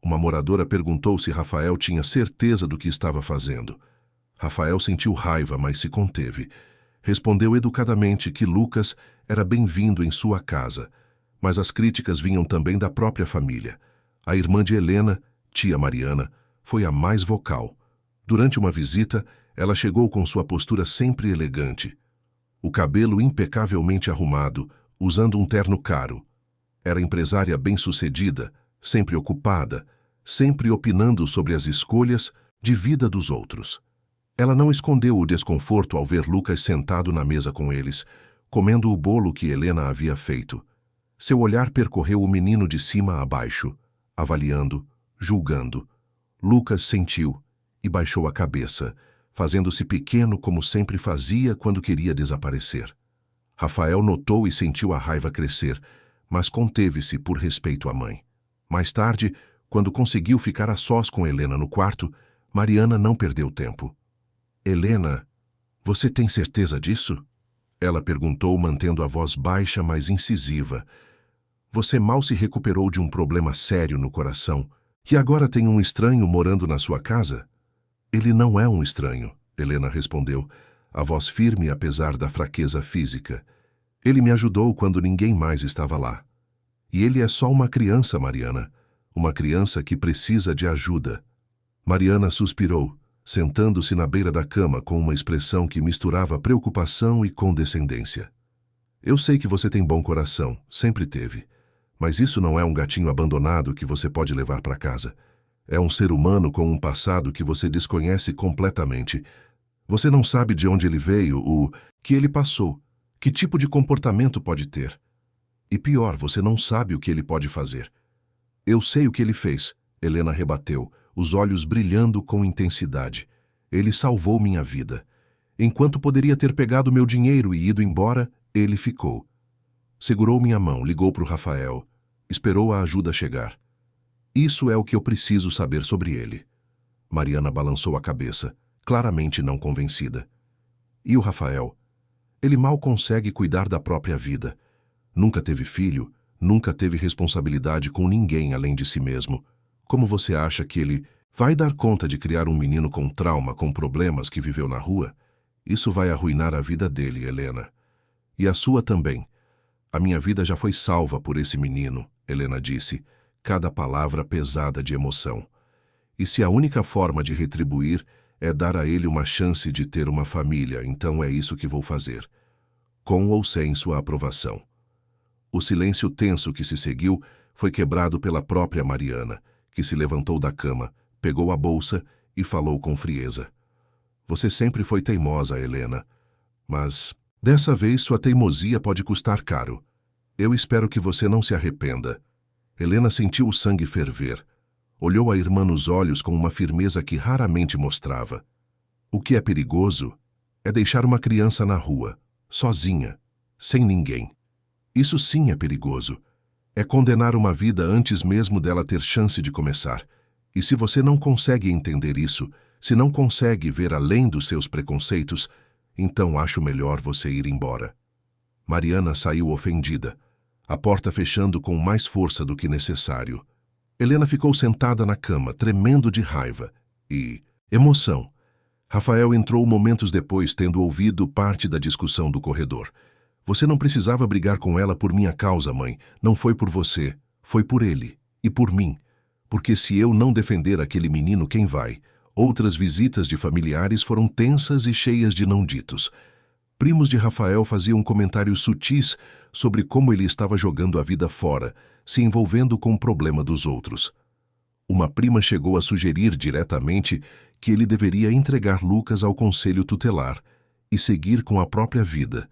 Uma moradora perguntou se Rafael tinha certeza do que estava fazendo. Rafael sentiu raiva, mas se conteve. Respondeu educadamente que Lucas era bem-vindo em sua casa, mas as críticas vinham também da própria família. A irmã de Helena, tia Mariana, foi a mais vocal. Durante uma visita, ela chegou com sua postura sempre elegante. O cabelo impecavelmente arrumado, usando um terno caro. Era empresária bem-sucedida, sempre ocupada, sempre opinando sobre as escolhas de vida dos outros. Ela não escondeu o desconforto ao ver Lucas sentado na mesa com eles, comendo o bolo que Helena havia feito. Seu olhar percorreu o menino de cima a baixo, avaliando, julgando. Lucas sentiu e baixou a cabeça, fazendo-se pequeno como sempre fazia quando queria desaparecer. Rafael notou e sentiu a raiva crescer, mas conteve-se por respeito à mãe. Mais tarde, quando conseguiu ficar a sós com Helena no quarto, Mariana não perdeu tempo. Helena, você tem certeza disso? Ela perguntou, mantendo a voz baixa, mas incisiva. Você mal se recuperou de um problema sério no coração, e agora tem um estranho morando na sua casa? Ele não é um estranho, Helena respondeu, a voz firme apesar da fraqueza física. Ele me ajudou quando ninguém mais estava lá. E ele é só uma criança, Mariana. Uma criança que precisa de ajuda. Mariana suspirou, sentando-se na beira da cama com uma expressão que misturava preocupação e condescendência. Eu sei que você tem bom coração, sempre teve. Mas isso não é um gatinho abandonado que você pode levar para casa. É um ser humano com um passado que você desconhece completamente. Você não sabe de onde ele veio, o que ele passou, que tipo de comportamento pode ter. E pior, você não sabe o que ele pode fazer. Eu sei o que ele fez, Helena rebateu, os olhos brilhando com intensidade. Ele salvou minha vida. Enquanto poderia ter pegado meu dinheiro e ido embora, ele ficou. Segurou minha mão, ligou para o Rafael, esperou a ajuda chegar. Isso é o que eu preciso saber sobre ele. Mariana balançou a cabeça, claramente não convencida. E o Rafael? Ele mal consegue cuidar da própria vida. Nunca teve filho, nunca teve responsabilidade com ninguém além de si mesmo. Como você acha que ele vai dar conta de criar um menino com trauma, com problemas que viveu na rua? Isso vai arruinar a vida dele, Helena. E a sua também. A minha vida já foi salva por esse menino, Helena disse, cada palavra pesada de emoção. E se a única forma de retribuir é dar a ele uma chance de ter uma família, então é isso que vou fazer. Com ou sem sua aprovação. O silêncio tenso que se seguiu foi quebrado pela própria Mariana, que se levantou da cama, pegou a bolsa e falou com frieza. Você sempre foi teimosa, Helena. Mas, dessa vez, sua teimosia pode custar caro. Eu espero que você não se arrependa. Helena sentiu o sangue ferver. Olhou a irmã nos olhos com uma firmeza que raramente mostrava. O que é perigoso é deixar uma criança na rua, sozinha, sem ninguém. Isso sim é perigoso. É condenar uma vida antes mesmo dela ter chance de começar. E se você não consegue entender isso, se não consegue ver além dos seus preconceitos, então acho melhor você ir embora. Mariana saiu ofendida, a porta fechando com mais força do que necessário. Helena ficou sentada na cama, tremendo de raiva e emoção. Rafael entrou momentos depois, tendo ouvido parte da discussão do corredor. Você não precisava brigar com ela por minha causa, mãe. Não foi por você, foi por ele e por mim. Porque se eu não defender aquele menino, quem vai? Outras visitas de familiares foram tensas e cheias de não-ditos. Primos de Rafael faziam comentários sutis sobre como ele estava jogando a vida fora, se envolvendo com o problema dos outros. Uma prima chegou a sugerir diretamente que ele deveria entregar Lucas ao conselho tutelar e seguir com a própria vida,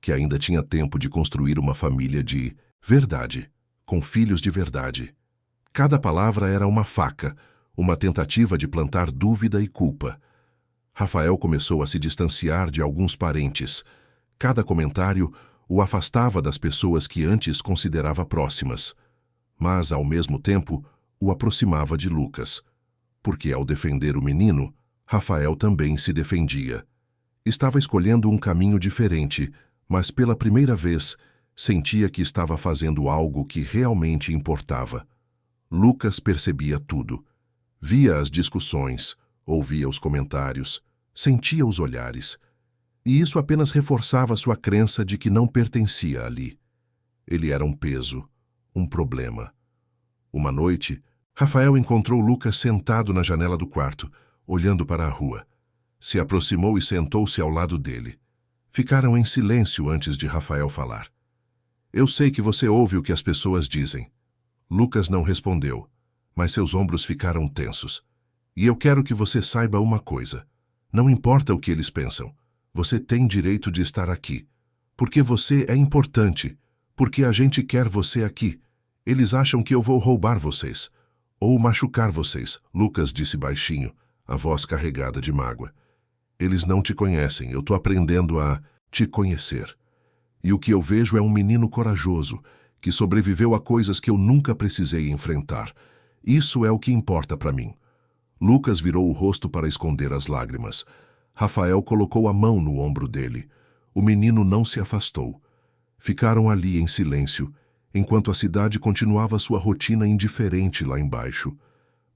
que ainda tinha tempo de construir uma família de verdade, com filhos de verdade. Cada palavra era uma faca, uma tentativa de plantar dúvida e culpa. Rafael começou a se distanciar de alguns parentes. Cada comentário o afastava das pessoas que antes considerava próximas, mas, ao mesmo tempo, o aproximava de Lucas, porque, ao defender o menino, Rafael também se defendia. Estava escolhendo um caminho diferente, mas, pela primeira vez, sentia que estava fazendo algo que realmente importava. Lucas percebia tudo. Via as discussões, ouvia os comentários, sentia os olhares. E isso apenas reforçava sua crença de que não pertencia ali. Ele era um peso, um problema. Uma noite, Rafael encontrou Lucas sentado na janela do quarto, olhando para a rua. Se aproximou e sentou-se ao lado dele. Ficaram em silêncio antes de Rafael falar. Eu sei que você ouve o que as pessoas dizem. Lucas não respondeu, mas seus ombros ficaram tensos. E eu quero que você saiba uma coisa. Não importa o que eles pensam. Você tem direito de estar aqui. Porque você é importante. Porque a gente quer você aqui. Eles acham que eu vou roubar vocês. Ou machucar vocês, Lucas disse baixinho, a voz carregada de mágoa. Eles não te conhecem, eu tô aprendendo a te conhecer. E o que eu vejo é um menino corajoso, que sobreviveu a coisas que eu nunca precisei enfrentar. Isso é o que importa para mim. Lucas virou o rosto para esconder as lágrimas. Rafael colocou a mão no ombro dele. O menino não se afastou. Ficaram ali em silêncio, enquanto a cidade continuava sua rotina indiferente lá embaixo.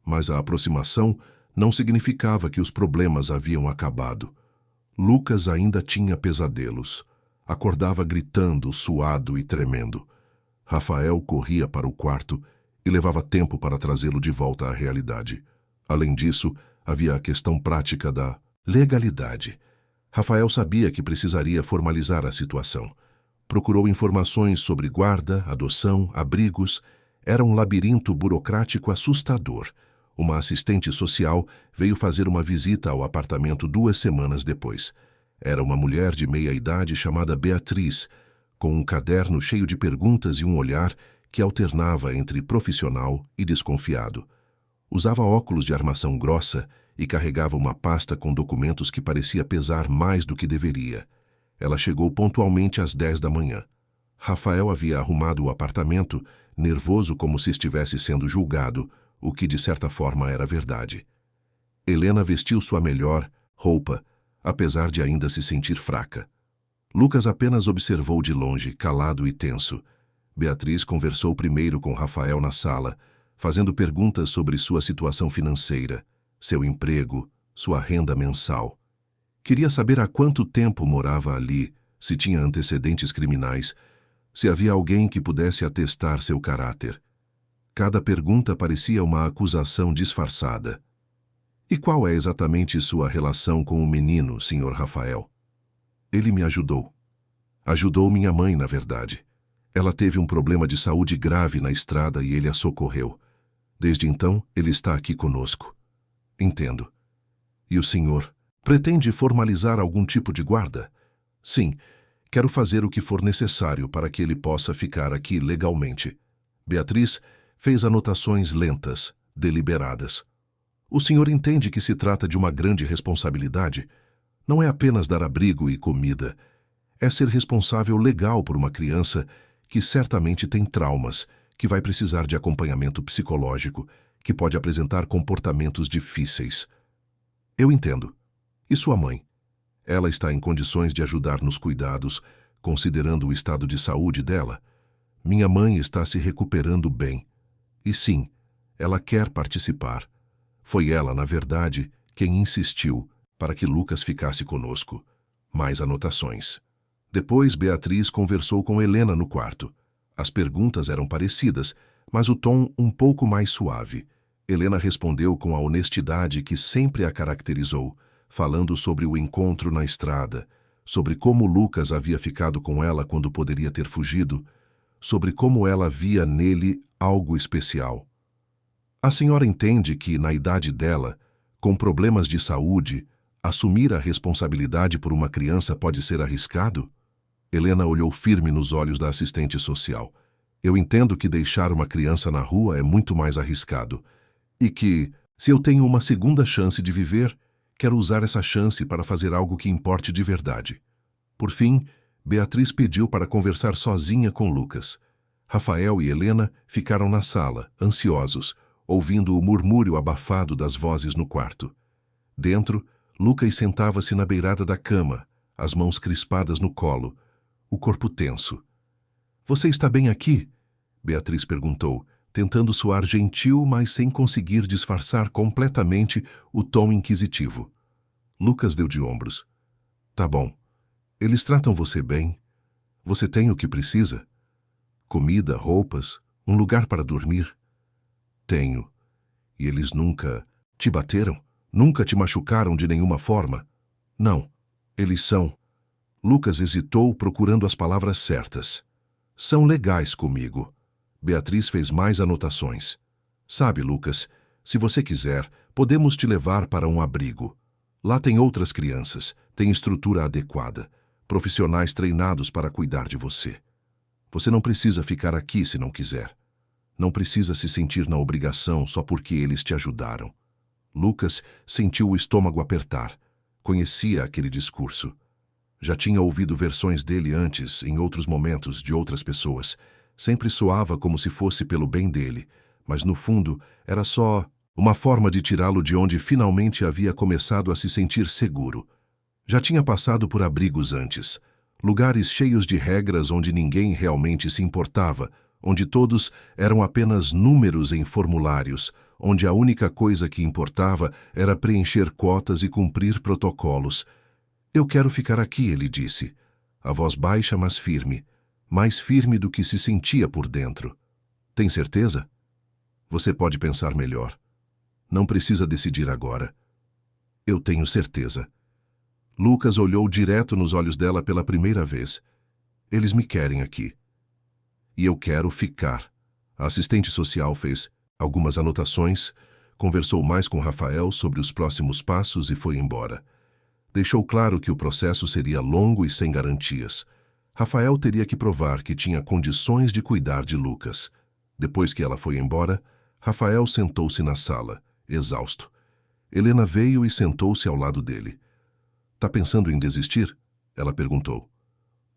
Mas a aproximação não significava que os problemas haviam acabado. Lucas ainda tinha pesadelos. Acordava gritando, suado e tremendo. Rafael corria para o quarto e levava tempo para trazê-lo de volta à realidade. Além disso, havia a questão prática da legalidade. Rafael sabia que precisaria formalizar a situação. Procurou informações sobre guarda, adoção, abrigos. Era um labirinto burocrático assustador. Uma assistente social veio fazer uma visita ao apartamento 2 semanas depois. Era uma mulher de meia-idade chamada Beatriz, com um caderno cheio de perguntas e um olhar que alternava entre profissional e desconfiado. Usava óculos de armação grossa e carregava uma pasta com documentos que parecia pesar mais do que deveria. Ela chegou pontualmente às 10 da manhã. Rafael havia arrumado o apartamento, nervoso como se estivesse sendo julgado, o que de certa forma era verdade. Helena vestiu sua melhor roupa, apesar de ainda se sentir fraca. Lucas apenas observou de longe, calado e tenso. Beatriz conversou primeiro com Rafael na sala, fazendo perguntas sobre sua situação financeira, seu emprego, sua renda mensal. Queria saber há quanto tempo morava ali, se tinha antecedentes criminais, se havia alguém que pudesse atestar seu caráter. Cada pergunta parecia uma acusação disfarçada. E qual é exatamente sua relação com o menino, Sr. Rafael? Ele me ajudou. Ajudou minha mãe, na verdade. Ela teve um problema de saúde grave na estrada e ele a socorreu. Desde então, ele está aqui conosco. Entendo. E o senhor pretende formalizar algum tipo de guarda? Sim, quero fazer o que for necessário para que ele possa ficar aqui legalmente. Beatriz fez anotações lentas, deliberadas. O senhor entende que se trata de uma grande responsabilidade? Não é apenas dar abrigo e comida. É ser responsável legal por uma criança que certamente tem traumas, que vai precisar de acompanhamento psicológico, que pode apresentar comportamentos difíceis. Eu entendo. E sua mãe? Ela está em condições de ajudar nos cuidados, considerando o estado de saúde dela? Minha mãe está se recuperando bem. E sim, ela quer participar. Foi ela, na verdade, quem insistiu para que Lucas ficasse conosco. Mais anotações. Depois, Beatriz conversou com Helena no quarto. As perguntas eram parecidas, mas o tom um pouco mais suave. Helena respondeu com a honestidade que sempre a caracterizou, falando sobre o encontro na estrada, sobre como Lucas havia ficado com ela quando poderia ter fugido, sobre como ela via nele algo especial. A senhora entende que, na idade dela, com problemas de saúde, assumir a responsabilidade por uma criança pode ser arriscado? Helena olhou firme nos olhos da assistente social. Eu entendo que deixar uma criança na rua é muito mais arriscado. E que, se eu tenho uma segunda chance de viver, quero usar essa chance para fazer algo que importe de verdade. Por fim, Beatriz pediu para conversar sozinha com Lucas. Rafael e Helena ficaram na sala, ansiosos, ouvindo o murmúrio abafado das vozes no quarto. Dentro, Lucas sentava-se na beirada da cama, as mãos crispadas no colo, o corpo tenso. Você está bem aqui? Beatriz perguntou, tentando soar gentil, mas sem conseguir disfarçar completamente o tom inquisitivo. Lucas deu de ombros. Tá bom. Eles tratam você bem? Você tem o que precisa? Comida, roupas, um lugar para dormir? Tenho. E eles nunca te bateram? Nunca te machucaram de nenhuma forma? Não. Eles são... Lucas hesitou, procurando as palavras certas. São legais comigo. Beatriz fez mais anotações. Sabe, Lucas, se você quiser, podemos te levar para um abrigo. Lá tem outras crianças, tem estrutura adequada. profissionais treinados para cuidar de você. Você não precisa ficar aqui se não quiser. Não precisa se sentir na obrigação só porque eles te ajudaram. Lucas sentiu o estômago apertar. Conhecia aquele discurso. Já tinha ouvido versões dele antes, em outros momentos, de outras pessoas. Sempre soava como se fosse pelo bem dele, mas no fundo era só uma forma de tirá-lo de onde finalmente havia começado a se sentir seguro. Já tinha passado por abrigos antes, lugares cheios de regras onde ninguém realmente se importava, onde todos eram apenas números em formulários, onde a única coisa que importava era preencher cotas e cumprir protocolos. Eu quero ficar aqui, ele disse, a voz baixa mas firme, mais firme do que se sentia por dentro. Tem certeza? Você pode pensar melhor. Não precisa decidir agora. Eu tenho certeza. Lucas olhou direto nos olhos dela pela primeira vez. Eles me querem aqui. E eu quero ficar. A assistente social fez algumas anotações, conversou mais com Rafael sobre os próximos passos e foi embora. Deixou claro que o processo seria longo e sem garantias. Rafael teria que provar que tinha condições de cuidar de Lucas. Depois que ela foi embora, Rafael sentou-se na sala, exausto. Helena veio e sentou-se ao lado dele. Tá pensando em desistir? Ela perguntou.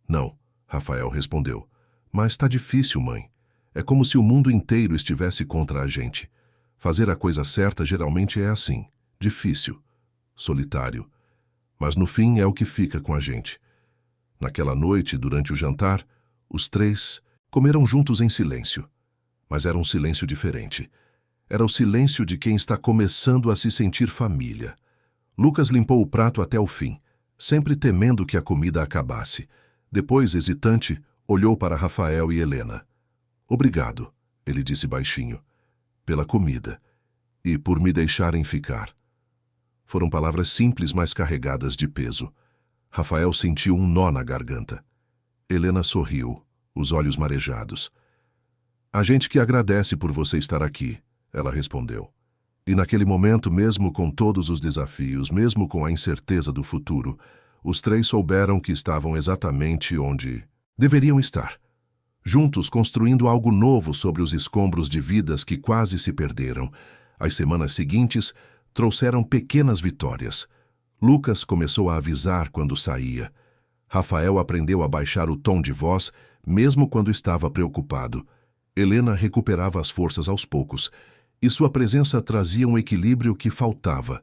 Não, Rafael respondeu. Mas tá difícil, mãe. É como se o mundo inteiro estivesse contra a gente. Fazer a coisa certa geralmente é assim, difícil, solitário. Mas no fim é o que fica com a gente. Naquela noite, durante o jantar, os três comeram juntos em silêncio. Mas era um silêncio diferente. Era o silêncio de quem está começando a se sentir família. Lucas limpou o prato até o fim, sempre temendo que a comida acabasse. Depois, hesitante, olhou para Rafael e Helena. Obrigado, ele disse baixinho, pela comida e por me deixarem ficar. Foram palavras simples, mas carregadas de peso. Rafael sentiu um nó na garganta. Helena sorriu, os olhos marejados. A gente que agradece por você estar aqui, ela respondeu. E naquele momento, mesmo com todos os desafios, mesmo com a incerteza do futuro, os três souberam que estavam exatamente onde deveriam estar. Juntos construindo algo novo sobre os escombros de vidas que quase se perderam. As semanas seguintes trouxeram pequenas vitórias. Lucas começou a avisar quando saía. Rafael aprendeu a baixar o tom de voz, mesmo quando estava preocupado. Helena recuperava as forças aos poucos, e sua presença trazia um equilíbrio que faltava.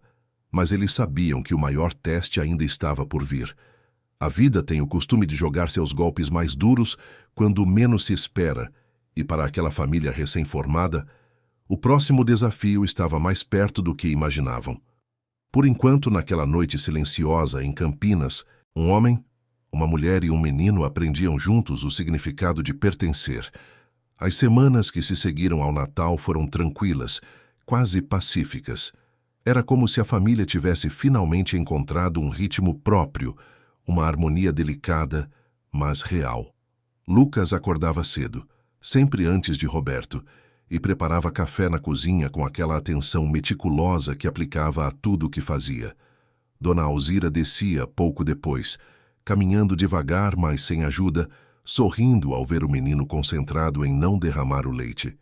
Mas eles sabiam que o maior teste ainda estava por vir. A vida tem o costume de jogar seus golpes mais duros quando menos se espera, e para aquela família recém-formada, o próximo desafio estava mais perto do que imaginavam. Por enquanto, naquela noite silenciosa em Campinas, um homem, uma mulher e um menino aprendiam juntos o significado de pertencer. As semanas que se seguiram ao Natal foram tranquilas, quase pacíficas. Era como se a família tivesse finalmente encontrado um ritmo próprio, uma harmonia delicada, mas real. Lucas acordava cedo, sempre antes de Roberto, e preparava café na cozinha com aquela atenção meticulosa que aplicava a tudo o que fazia. Dona Alzira descia pouco depois, caminhando devagar, mas sem ajuda, sorrindo ao ver o menino concentrado em não derramar o leite.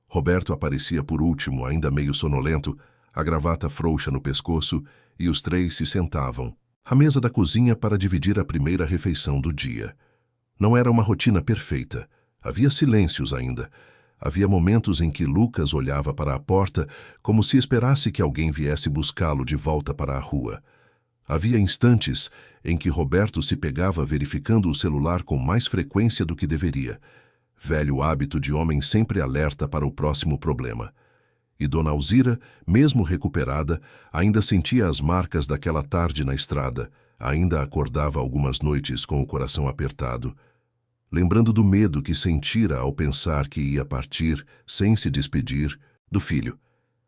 Roberto aparecia por último, ainda meio sonolento, a gravata frouxa no pescoço, e os três se sentavam à mesa da cozinha para dividir a primeira refeição do dia. Não era uma rotina perfeita. Havia silêncios ainda. Havia momentos em que Lucas olhava para a porta como se esperasse que alguém viesse buscá-lo de volta para a rua. Havia instantes em que Roberto se pegava verificando o celular com mais frequência do que deveria. Velho hábito de homem sempre alerta para o próximo problema. E Dona Alzira, mesmo recuperada, ainda sentia as marcas daquela tarde na estrada, ainda acordava algumas noites com o coração apertado, lembrando do medo que sentira ao pensar que ia partir, sem se despedir, do filho.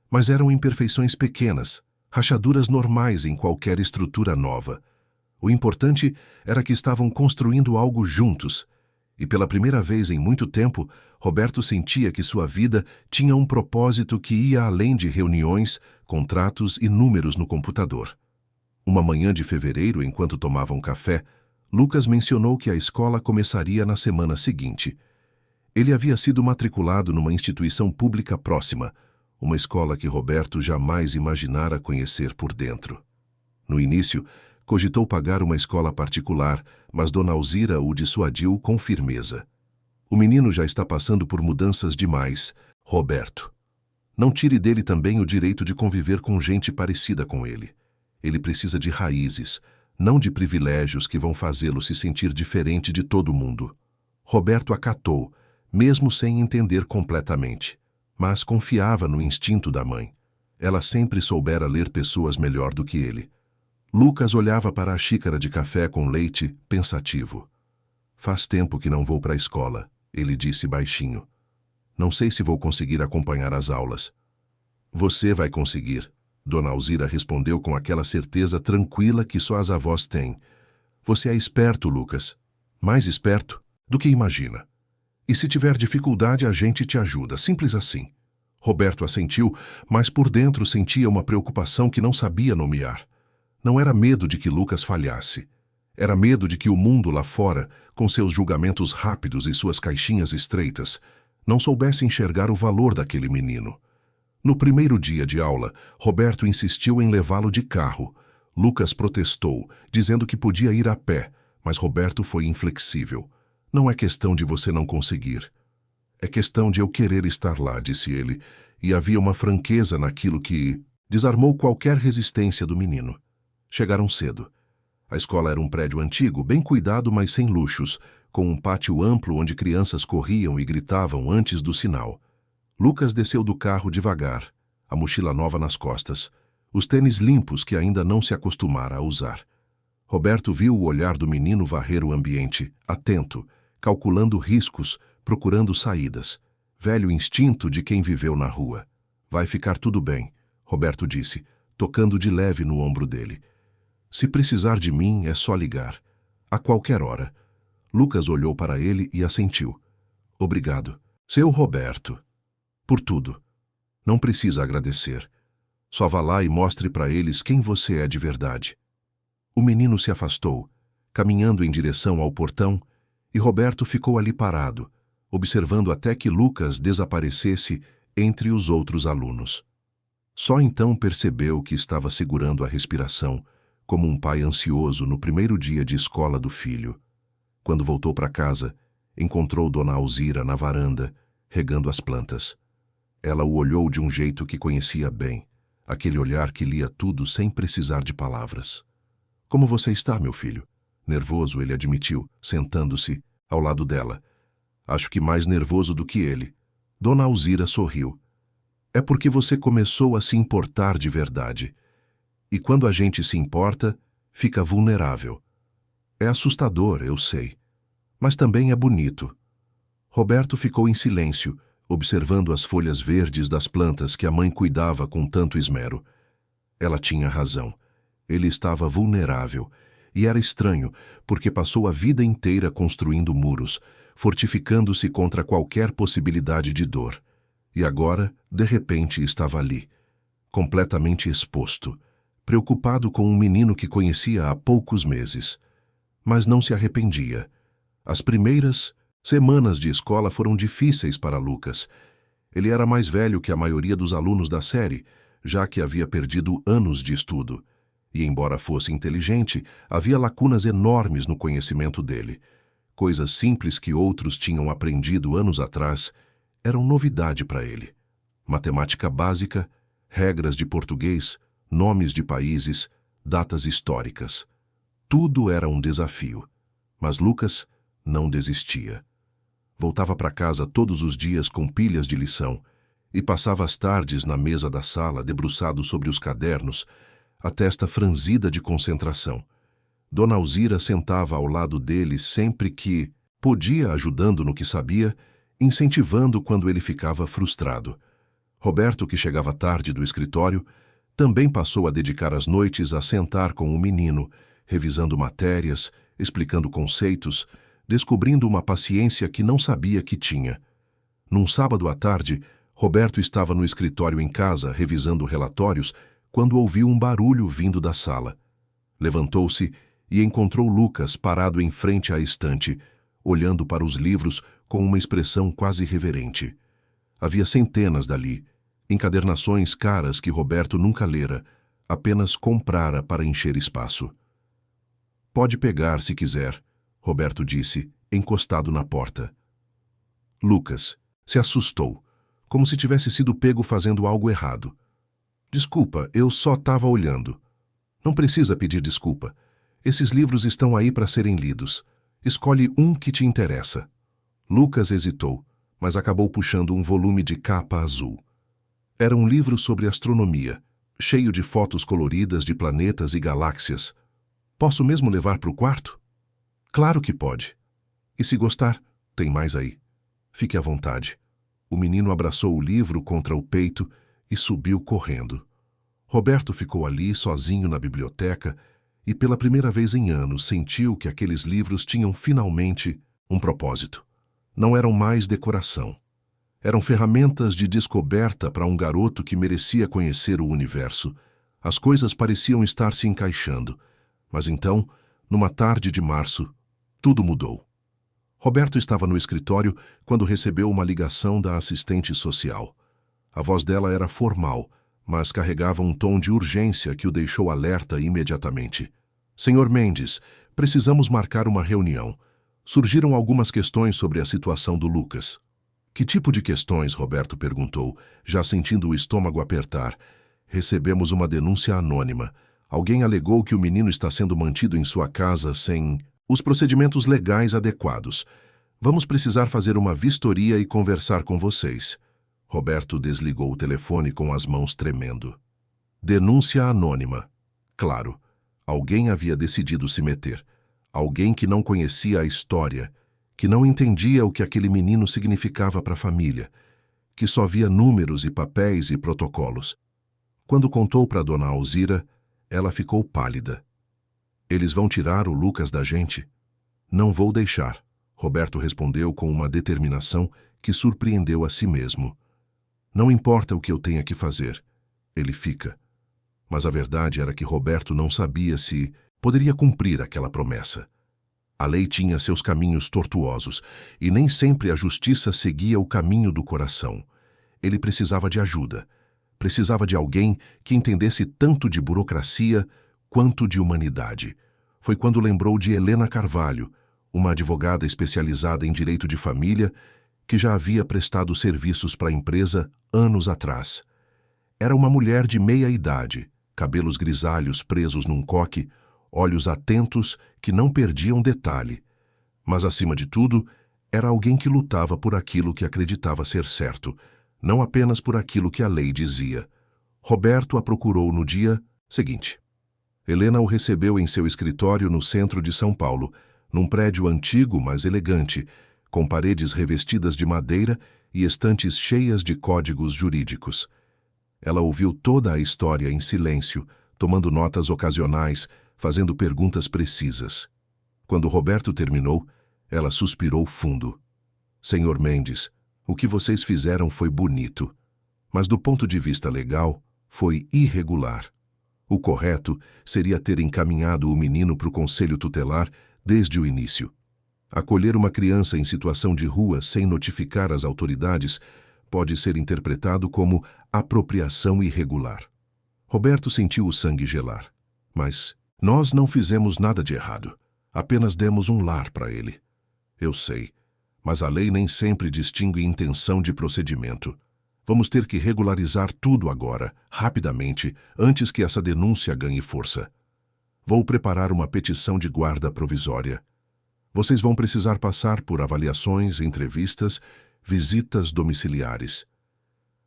Mas eram imperfeições pequenas, rachaduras normais em qualquer estrutura nova. O importante era que estavam construindo algo juntos, e pela primeira vez em muito tempo, Roberto sentia que sua vida tinha um propósito que ia além de reuniões, contratos e números no computador. Uma manhã de fevereiro, enquanto tomavam café, Lucas mencionou que a escola começaria na semana seguinte. Ele havia sido matriculado numa instituição pública próxima, uma escola que Roberto jamais imaginara conhecer por dentro. No início, cogitou pagar uma escola particular, mas Dona Alzira o dissuadiu com firmeza. O menino já está passando por mudanças demais, Roberto. Não tire dele também o direito de conviver com gente parecida com ele. Ele precisa de raízes, não de privilégios que vão fazê-lo se sentir diferente de todo mundo. Roberto acatou, mesmo sem entender completamente, mas confiava no instinto da mãe. Ela sempre soubera ler pessoas melhor do que ele. Lucas olhava para a xícara de café com leite, pensativo. Faz tempo que não vou para a escola, ele disse baixinho. Não sei se vou conseguir acompanhar as aulas. Você vai conseguir, Dona Alzira respondeu com aquela certeza tranquila que só as avós têm. Você é esperto, Lucas. Mais esperto do que imagina. E se tiver dificuldade, a gente te ajuda, simples assim. Roberto assentiu, mas por dentro sentia uma preocupação que não sabia nomear. Não era medo de que Lucas falhasse. Era medo de que o mundo lá fora, com seus julgamentos rápidos e suas caixinhas estreitas, não soubesse enxergar o valor daquele menino. No primeiro dia de aula, Roberto insistiu em levá-lo de carro. Lucas protestou, dizendo que podia ir a pé, mas Roberto foi inflexível. Não é questão de você não conseguir. É questão de eu querer estar lá, disse ele, e havia uma franqueza naquilo que desarmou qualquer resistência do menino. Chegaram cedo. A escola era um prédio antigo, bem cuidado, mas sem luxos, com um pátio amplo onde crianças corriam e gritavam antes do sinal. Lucas desceu do carro devagar, a mochila nova nas costas, os tênis limpos que ainda não se acostumara a usar. Roberto viu o olhar do menino varrer o ambiente, atento, calculando riscos, procurando saídas. Velho instinto de quem viveu na rua. Vai ficar tudo bem, Roberto disse, tocando de leve no ombro dele. Se precisar de mim, é só ligar. A qualquer hora. Lucas olhou para ele e assentiu. Obrigado, seu Roberto. Por tudo. Não precisa agradecer. Só vá lá e mostre para eles quem você é de verdade. O menino se afastou, caminhando em direção ao portão, e Roberto ficou ali parado, observando até que Lucas desaparecesse entre os outros alunos. Só então percebeu que estava segurando a respiração, como um pai ansioso no primeiro dia de escola do filho. Quando voltou para casa, encontrou Dona Alzira na varanda, regando as plantas. Ela o olhou de um jeito que conhecia bem, aquele olhar que lia tudo sem precisar de palavras. Como você está, meu filho? Nervoso, ele admitiu, sentando-se ao lado dela. Acho que mais nervoso do que ele. Dona Alzira sorriu. É porque você começou a se importar de verdade. E quando a gente se importa, fica vulnerável. É assustador, eu sei. Mas também é bonito. Roberto ficou em silêncio, observando as folhas verdes das plantas que a mãe cuidava com tanto esmero. Ela tinha razão. Ele estava vulnerável. E era estranho, porque passou a vida inteira construindo muros, fortificando-se contra qualquer possibilidade de dor. E agora, de repente, estava ali, completamente exposto, preocupado com um menino que conhecia há poucos meses. Mas não se arrependia. As primeiras semanas de escola foram difíceis para Lucas. Ele era mais velho que a maioria dos alunos da série, já que havia perdido anos de estudo. E, embora fosse inteligente, havia lacunas enormes no conhecimento dele. Coisas simples que outros tinham aprendido anos atrás eram novidade para ele. Matemática básica, regras de português, nomes de países, datas históricas. Tudo era um desafio. Mas Lucas não desistia. Voltava para casa todos os dias com pilhas de lição e passava as tardes na mesa da sala, debruçado sobre os cadernos, a testa franzida de concentração. Dona Alzira sentava ao lado dele sempre que podia, ajudando no que sabia, incentivando quando ele ficava frustrado. Roberto, que chegava tarde do escritório, também passou a dedicar as noites a sentar com o menino, revisando matérias, explicando conceitos, descobrindo uma paciência que não sabia que tinha. Num sábado à tarde, Roberto estava no escritório em casa, revisando relatórios, quando ouviu um barulho vindo da sala. Levantou-se e encontrou Lucas parado em frente à estante, olhando para os livros com uma expressão quase reverente. Havia centenas dali, encadernações caras que Roberto nunca lera, apenas comprara para encher espaço. Pode pegar se quiser, Roberto disse, encostado na porta. Lucas se assustou, como se tivesse sido pego fazendo algo errado. Desculpa, eu só estava olhando. Não precisa pedir desculpa. Esses livros estão aí para serem lidos. Escolhe um que te interessa. Lucas hesitou, mas acabou puxando um volume de capa azul. Era um livro sobre astronomia, cheio de fotos coloridas de planetas e galáxias. Posso mesmo levar para o quarto? Claro que pode. E se gostar, tem mais aí. Fique à vontade. O menino abraçou o livro contra o peito e subiu correndo. Roberto ficou ali sozinho na biblioteca e pela primeira vez em anos sentiu que aqueles livros tinham finalmente um propósito. Não eram mais decoração. Eram ferramentas de descoberta para um garoto que merecia conhecer o universo. As coisas pareciam estar se encaixando. Mas então, numa tarde de março, tudo mudou. Roberto estava no escritório quando recebeu uma ligação da assistente social. A voz dela era formal, mas carregava um tom de urgência que o deixou alerta imediatamente. Senhor Mendes, precisamos marcar uma reunião. Surgiram algumas questões sobre a situação do Lucas. Que tipo de questões? Roberto perguntou, já sentindo o estômago apertar. Recebemos uma denúncia anônima. Alguém alegou que o menino está sendo mantido em sua casa sem os procedimentos legais adequados. Vamos precisar fazer uma vistoria e conversar com vocês. Roberto desligou o telefone com as mãos tremendo. Denúncia anônima. Claro, alguém havia decidido se meter. Alguém que não conhecia a história, que não entendia o que aquele menino significava para a família, que só via números e papéis e protocolos. Quando contou para Dona Alzira, ela ficou pálida. Eles vão tirar o Lucas da gente? Não vou deixar, Roberto respondeu com uma determinação que surpreendeu a si mesmo. Não importa o que eu tenha que fazer, ele fica. Mas a verdade era que Roberto não sabia se poderia cumprir aquela promessa. A lei tinha seus caminhos tortuosos, e nem sempre a justiça seguia o caminho do coração. Ele precisava de ajuda. Precisava de alguém que entendesse tanto de burocracia quanto de humanidade. Foi quando lembrou de Helena Carvalho, uma advogada especializada em direito de família, que já havia prestado serviços para a empresa anos atrás. Era uma mulher de meia idade, cabelos grisalhos presos num coque, olhos atentos que não perdiam detalhe. Mas, acima de tudo, era alguém que lutava por aquilo que acreditava ser certo, não apenas por aquilo que a lei dizia. Roberto a procurou no dia seguinte. Helena o recebeu em seu escritório no centro de São Paulo, num prédio antigo, mas elegante, com paredes revestidas de madeira e estantes cheias de códigos jurídicos. Ela ouviu toda a história em silêncio, tomando notas ocasionais, fazendo perguntas precisas. Quando Roberto terminou, ela suspirou fundo. Senhor Mendes, o que vocês fizeram foi bonito, mas do ponto de vista legal, foi irregular. O correto seria ter encaminhado o menino para o conselho tutelar desde o início. Acolher uma criança em situação de rua sem notificar as autoridades pode ser interpretado como apropriação irregular. Roberto sentiu o sangue gelar. Mas nós não fizemos nada de errado. Apenas demos um lar para ele. Eu sei, mas a lei nem sempre distingue intenção de procedimento. Vamos ter que regularizar tudo agora, rapidamente, antes que essa denúncia ganhe força. Vou preparar uma petição de guarda provisória. Vocês vão precisar passar por avaliações, entrevistas, visitas domiciliares.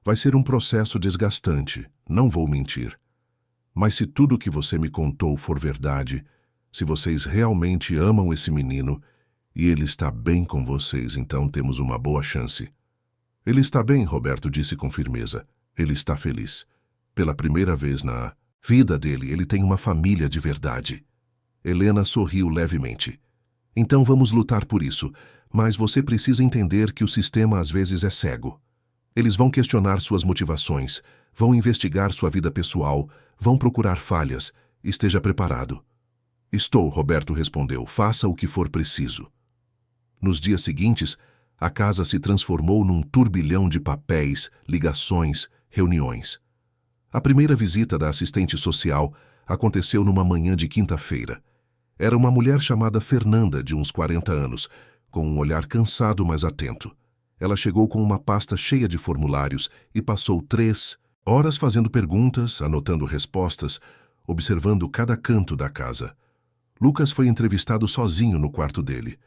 Vai ser um processo desgastante, não vou mentir. Mas se tudo o que você me contou for verdade, se vocês realmente amam esse menino e ele está bem com vocês, então temos uma boa chance. Ele está bem, Roberto disse com firmeza. Ele está feliz. Pela primeira vez na vida dele, ele tem uma família de verdade. Helena sorriu levemente. Então vamos lutar por isso, mas você precisa entender que o sistema às vezes é cego. Eles vão questionar suas motivações, vão investigar sua vida pessoal, vão procurar falhas. Esteja preparado. Estou, Roberto respondeu. Faça o que for preciso. Nos dias seguintes, a casa se transformou num turbilhão de papéis, ligações, reuniões. A primeira visita da assistente social aconteceu numa manhã de quinta-feira. Era uma mulher chamada Fernanda, de uns 40 anos, com um olhar cansado, mas atento. Ela chegou com uma pasta cheia de formulários e passou 3 horas fazendo perguntas, anotando respostas, observando cada canto da casa. Lucas foi entrevistado sozinho no quarto dele.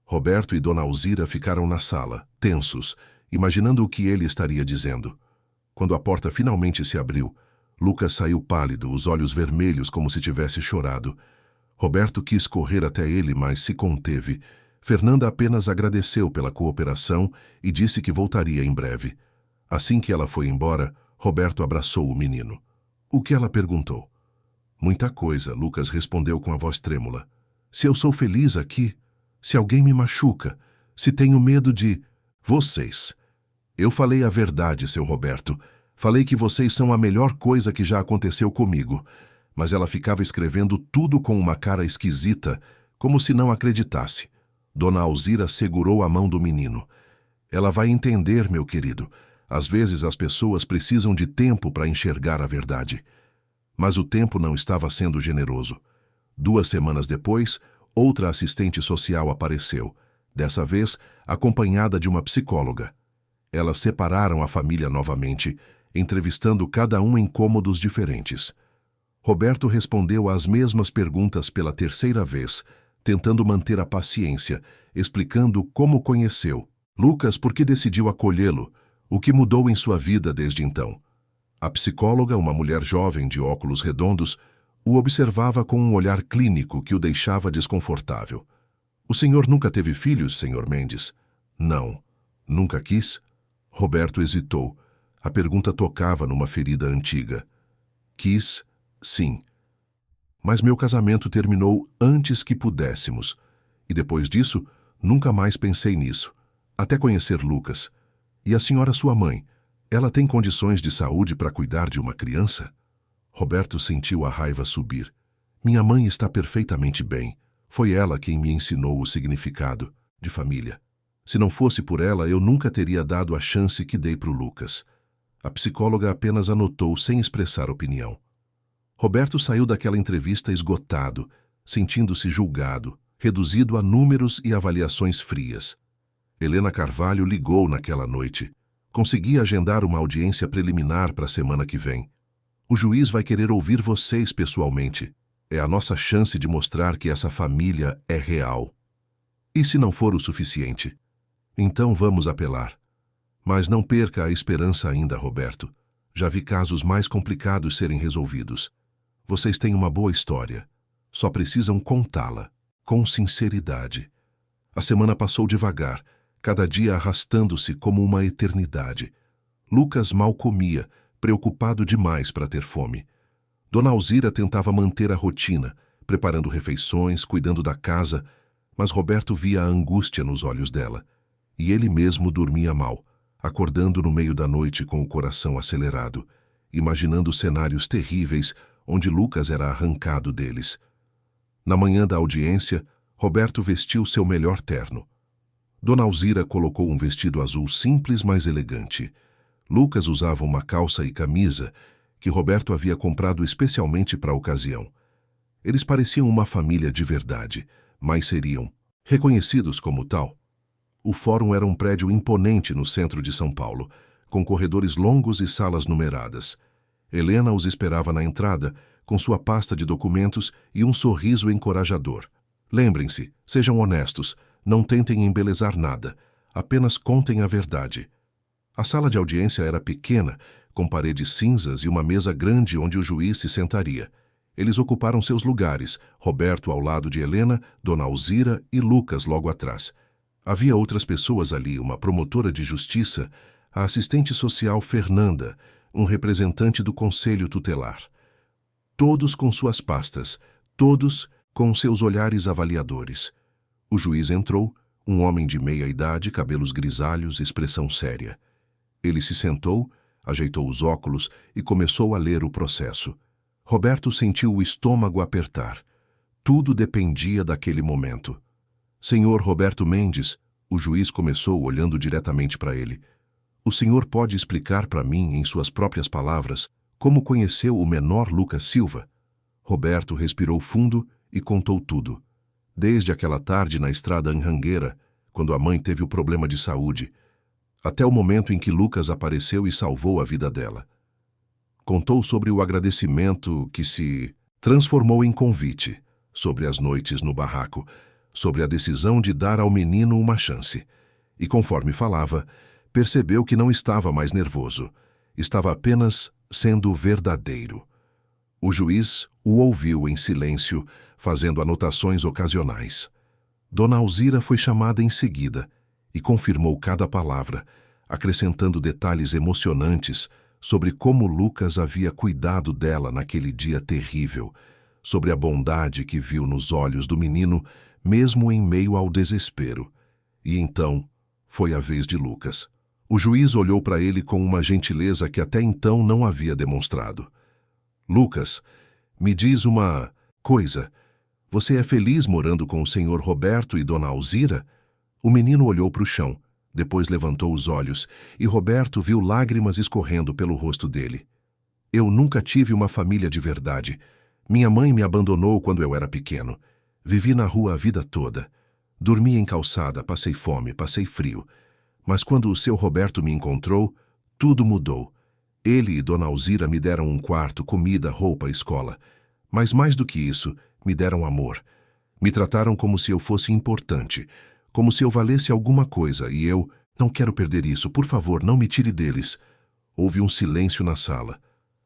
Roberto e Dona Alzira ficaram na sala, tensos, imaginando o que ele estaria dizendo. Quando a porta finalmente se abriu, Lucas saiu pálido, os olhos vermelhos como se tivesse chorado. Roberto quis correr até ele, mas se conteve. Fernanda apenas agradeceu pela cooperação e disse que voltaria em breve. Assim que ela foi embora, Roberto abraçou o menino. O que ela perguntou? Muita coisa, Lucas respondeu com a voz trêmula. Se eu sou feliz aqui, se alguém me machuca, se tenho medo de... Vocês. Eu falei a verdade, seu Roberto. Falei que vocês são a melhor coisa que já aconteceu comigo. Mas ela ficava escrevendo tudo com uma cara esquisita, como se não acreditasse. Dona Alzira segurou a mão do menino. Ela vai entender, meu querido. Às vezes as pessoas precisam de tempo para enxergar a verdade. Mas o tempo não estava sendo generoso. 2 semanas depois, outra assistente social apareceu, dessa vez acompanhada de uma psicóloga. Elas separaram a família novamente, entrevistando cada um em cômodos diferentes. Roberto respondeu às mesmas perguntas pela 3ª vez, tentando manter a paciência, explicando como conheceu Lucas, por que decidiu acolhê-lo, o que mudou em sua vida desde então. A psicóloga, uma mulher jovem de óculos redondos, o observava com um olhar clínico que o deixava desconfortável. O senhor nunca teve filhos, senhor Mendes? Não. Nunca quis? Roberto hesitou. A pergunta tocava numa ferida antiga. Quis, sim. Mas meu casamento terminou antes que pudéssemos. E depois disso, nunca mais pensei nisso. Até conhecer Lucas. E a senhora sua mãe, ela tem condições de saúde para cuidar de uma criança? Roberto sentiu a raiva subir. Minha mãe está perfeitamente bem. Foi ela quem me ensinou o significado de família. Se não fosse por ela, eu nunca teria dado a chance que dei para o Lucas. A psicóloga apenas anotou sem expressar opinião. Roberto saiu daquela entrevista esgotado, sentindo-se julgado, reduzido a números e avaliações frias. Helena Carvalho ligou naquela noite. Consegui agendar uma audiência preliminar para a semana que vem. O juiz vai querer ouvir vocês pessoalmente. É a nossa chance de mostrar que essa família é real. E se não for o suficiente? Então vamos apelar. Mas não perca a esperança ainda, Roberto. Já vi casos mais complicados serem resolvidos. Vocês têm uma boa história. Só precisam contá-la, com sinceridade. A semana passou devagar, cada dia arrastando-se como uma eternidade. Lucas mal comia, preocupado demais para ter fome. Dona Alzira tentava manter a rotina, preparando refeições, cuidando da casa, mas Roberto via a angústia nos olhos dela. E ele mesmo dormia mal, acordando no meio da noite com o coração acelerado, imaginando cenários terríveis onde Lucas era arrancado deles. Na manhã da audiência, Roberto vestiu seu melhor terno. Dona Alzira colocou um vestido azul simples, mas elegante. Lucas usava uma calça e camisa que Roberto havia comprado especialmente para a ocasião. Eles pareciam uma família de verdade, mas seriam reconhecidos como tal. O fórum era um prédio imponente no centro de São Paulo, com corredores longos e salas numeradas. Helena os esperava na entrada, com sua pasta de documentos e um sorriso encorajador. Lembrem-se, sejam honestos, não tentem embelezar nada, apenas contem a verdade. A sala de audiência era pequena, com paredes cinzas e uma mesa grande onde o juiz se sentaria. Eles ocuparam seus lugares, Roberto ao lado de Helena, Dona Alzira e Lucas logo atrás. Havia outras pessoas ali, uma promotora de justiça, a assistente social Fernanda, um representante do conselho tutelar. Todos com suas pastas, todos com seus olhares avaliadores. O juiz entrou, um homem de meia idade, cabelos grisalhos, expressão séria. Ele se sentou, ajeitou os óculos e começou a ler o processo. Roberto sentiu o estômago apertar. Tudo dependia daquele momento. Senhor Roberto Mendes, o juiz começou olhando diretamente para ele. O senhor pode explicar para mim, em suas próprias palavras, como conheceu o menor Lucas Silva? Roberto respirou fundo e contou tudo. Desde aquela tarde na estrada Anhanguera, quando a mãe teve o problema de saúde, até o momento em que Lucas apareceu e salvou a vida dela. Contou sobre o agradecimento que se transformou em convite, sobre as noites no barraco, sobre a decisão de dar ao menino uma chance. E conforme falava, percebeu que não estava mais nervoso, estava apenas sendo verdadeiro. O juiz o ouviu em silêncio, fazendo anotações ocasionais. Dona Alzira foi chamada em seguida e confirmou cada palavra, acrescentando detalhes emocionantes sobre como Lucas havia cuidado dela naquele dia terrível, sobre a bondade que viu nos olhos do menino, mesmo em meio ao desespero. E então foi a vez de Lucas. O juiz olhou para ele com uma gentileza que até então não havia demonstrado. Lucas, me diz uma coisa. Você é feliz morando com o senhor Roberto e Dona Alzira? O menino olhou para o chão, depois levantou os olhos, e Roberto viu lágrimas escorrendo pelo rosto dele. Eu nunca tive uma família de verdade. Minha mãe me abandonou quando eu era pequeno. Vivi na rua a vida toda. Dormi em calçada, passei fome, passei frio. Mas quando o seu Roberto me encontrou, tudo mudou. Ele e Dona Alzira me deram um quarto, comida, roupa, escola. Mas mais do que isso, me deram amor. Me trataram como se eu fosse importante, como se eu valesse alguma coisa, e eu não quero perder isso, por favor, não me tire deles. Houve um silêncio na sala.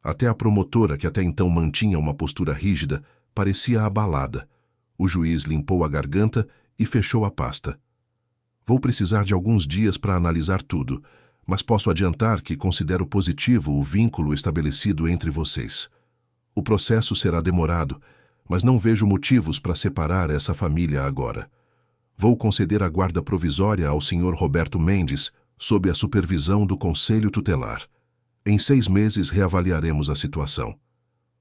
Até a promotora, que até então mantinha uma postura rígida, parecia abalada. O juiz limpou a garganta e fechou a pasta. Vou precisar de alguns dias para analisar tudo, mas posso adiantar que considero positivo o vínculo estabelecido entre vocês. O processo será demorado, mas não vejo motivos para separar essa família agora. Vou conceder a guarda provisória ao senhor Roberto Mendes, sob a supervisão do Conselho Tutelar. Em 6 meses reavaliaremos a situação.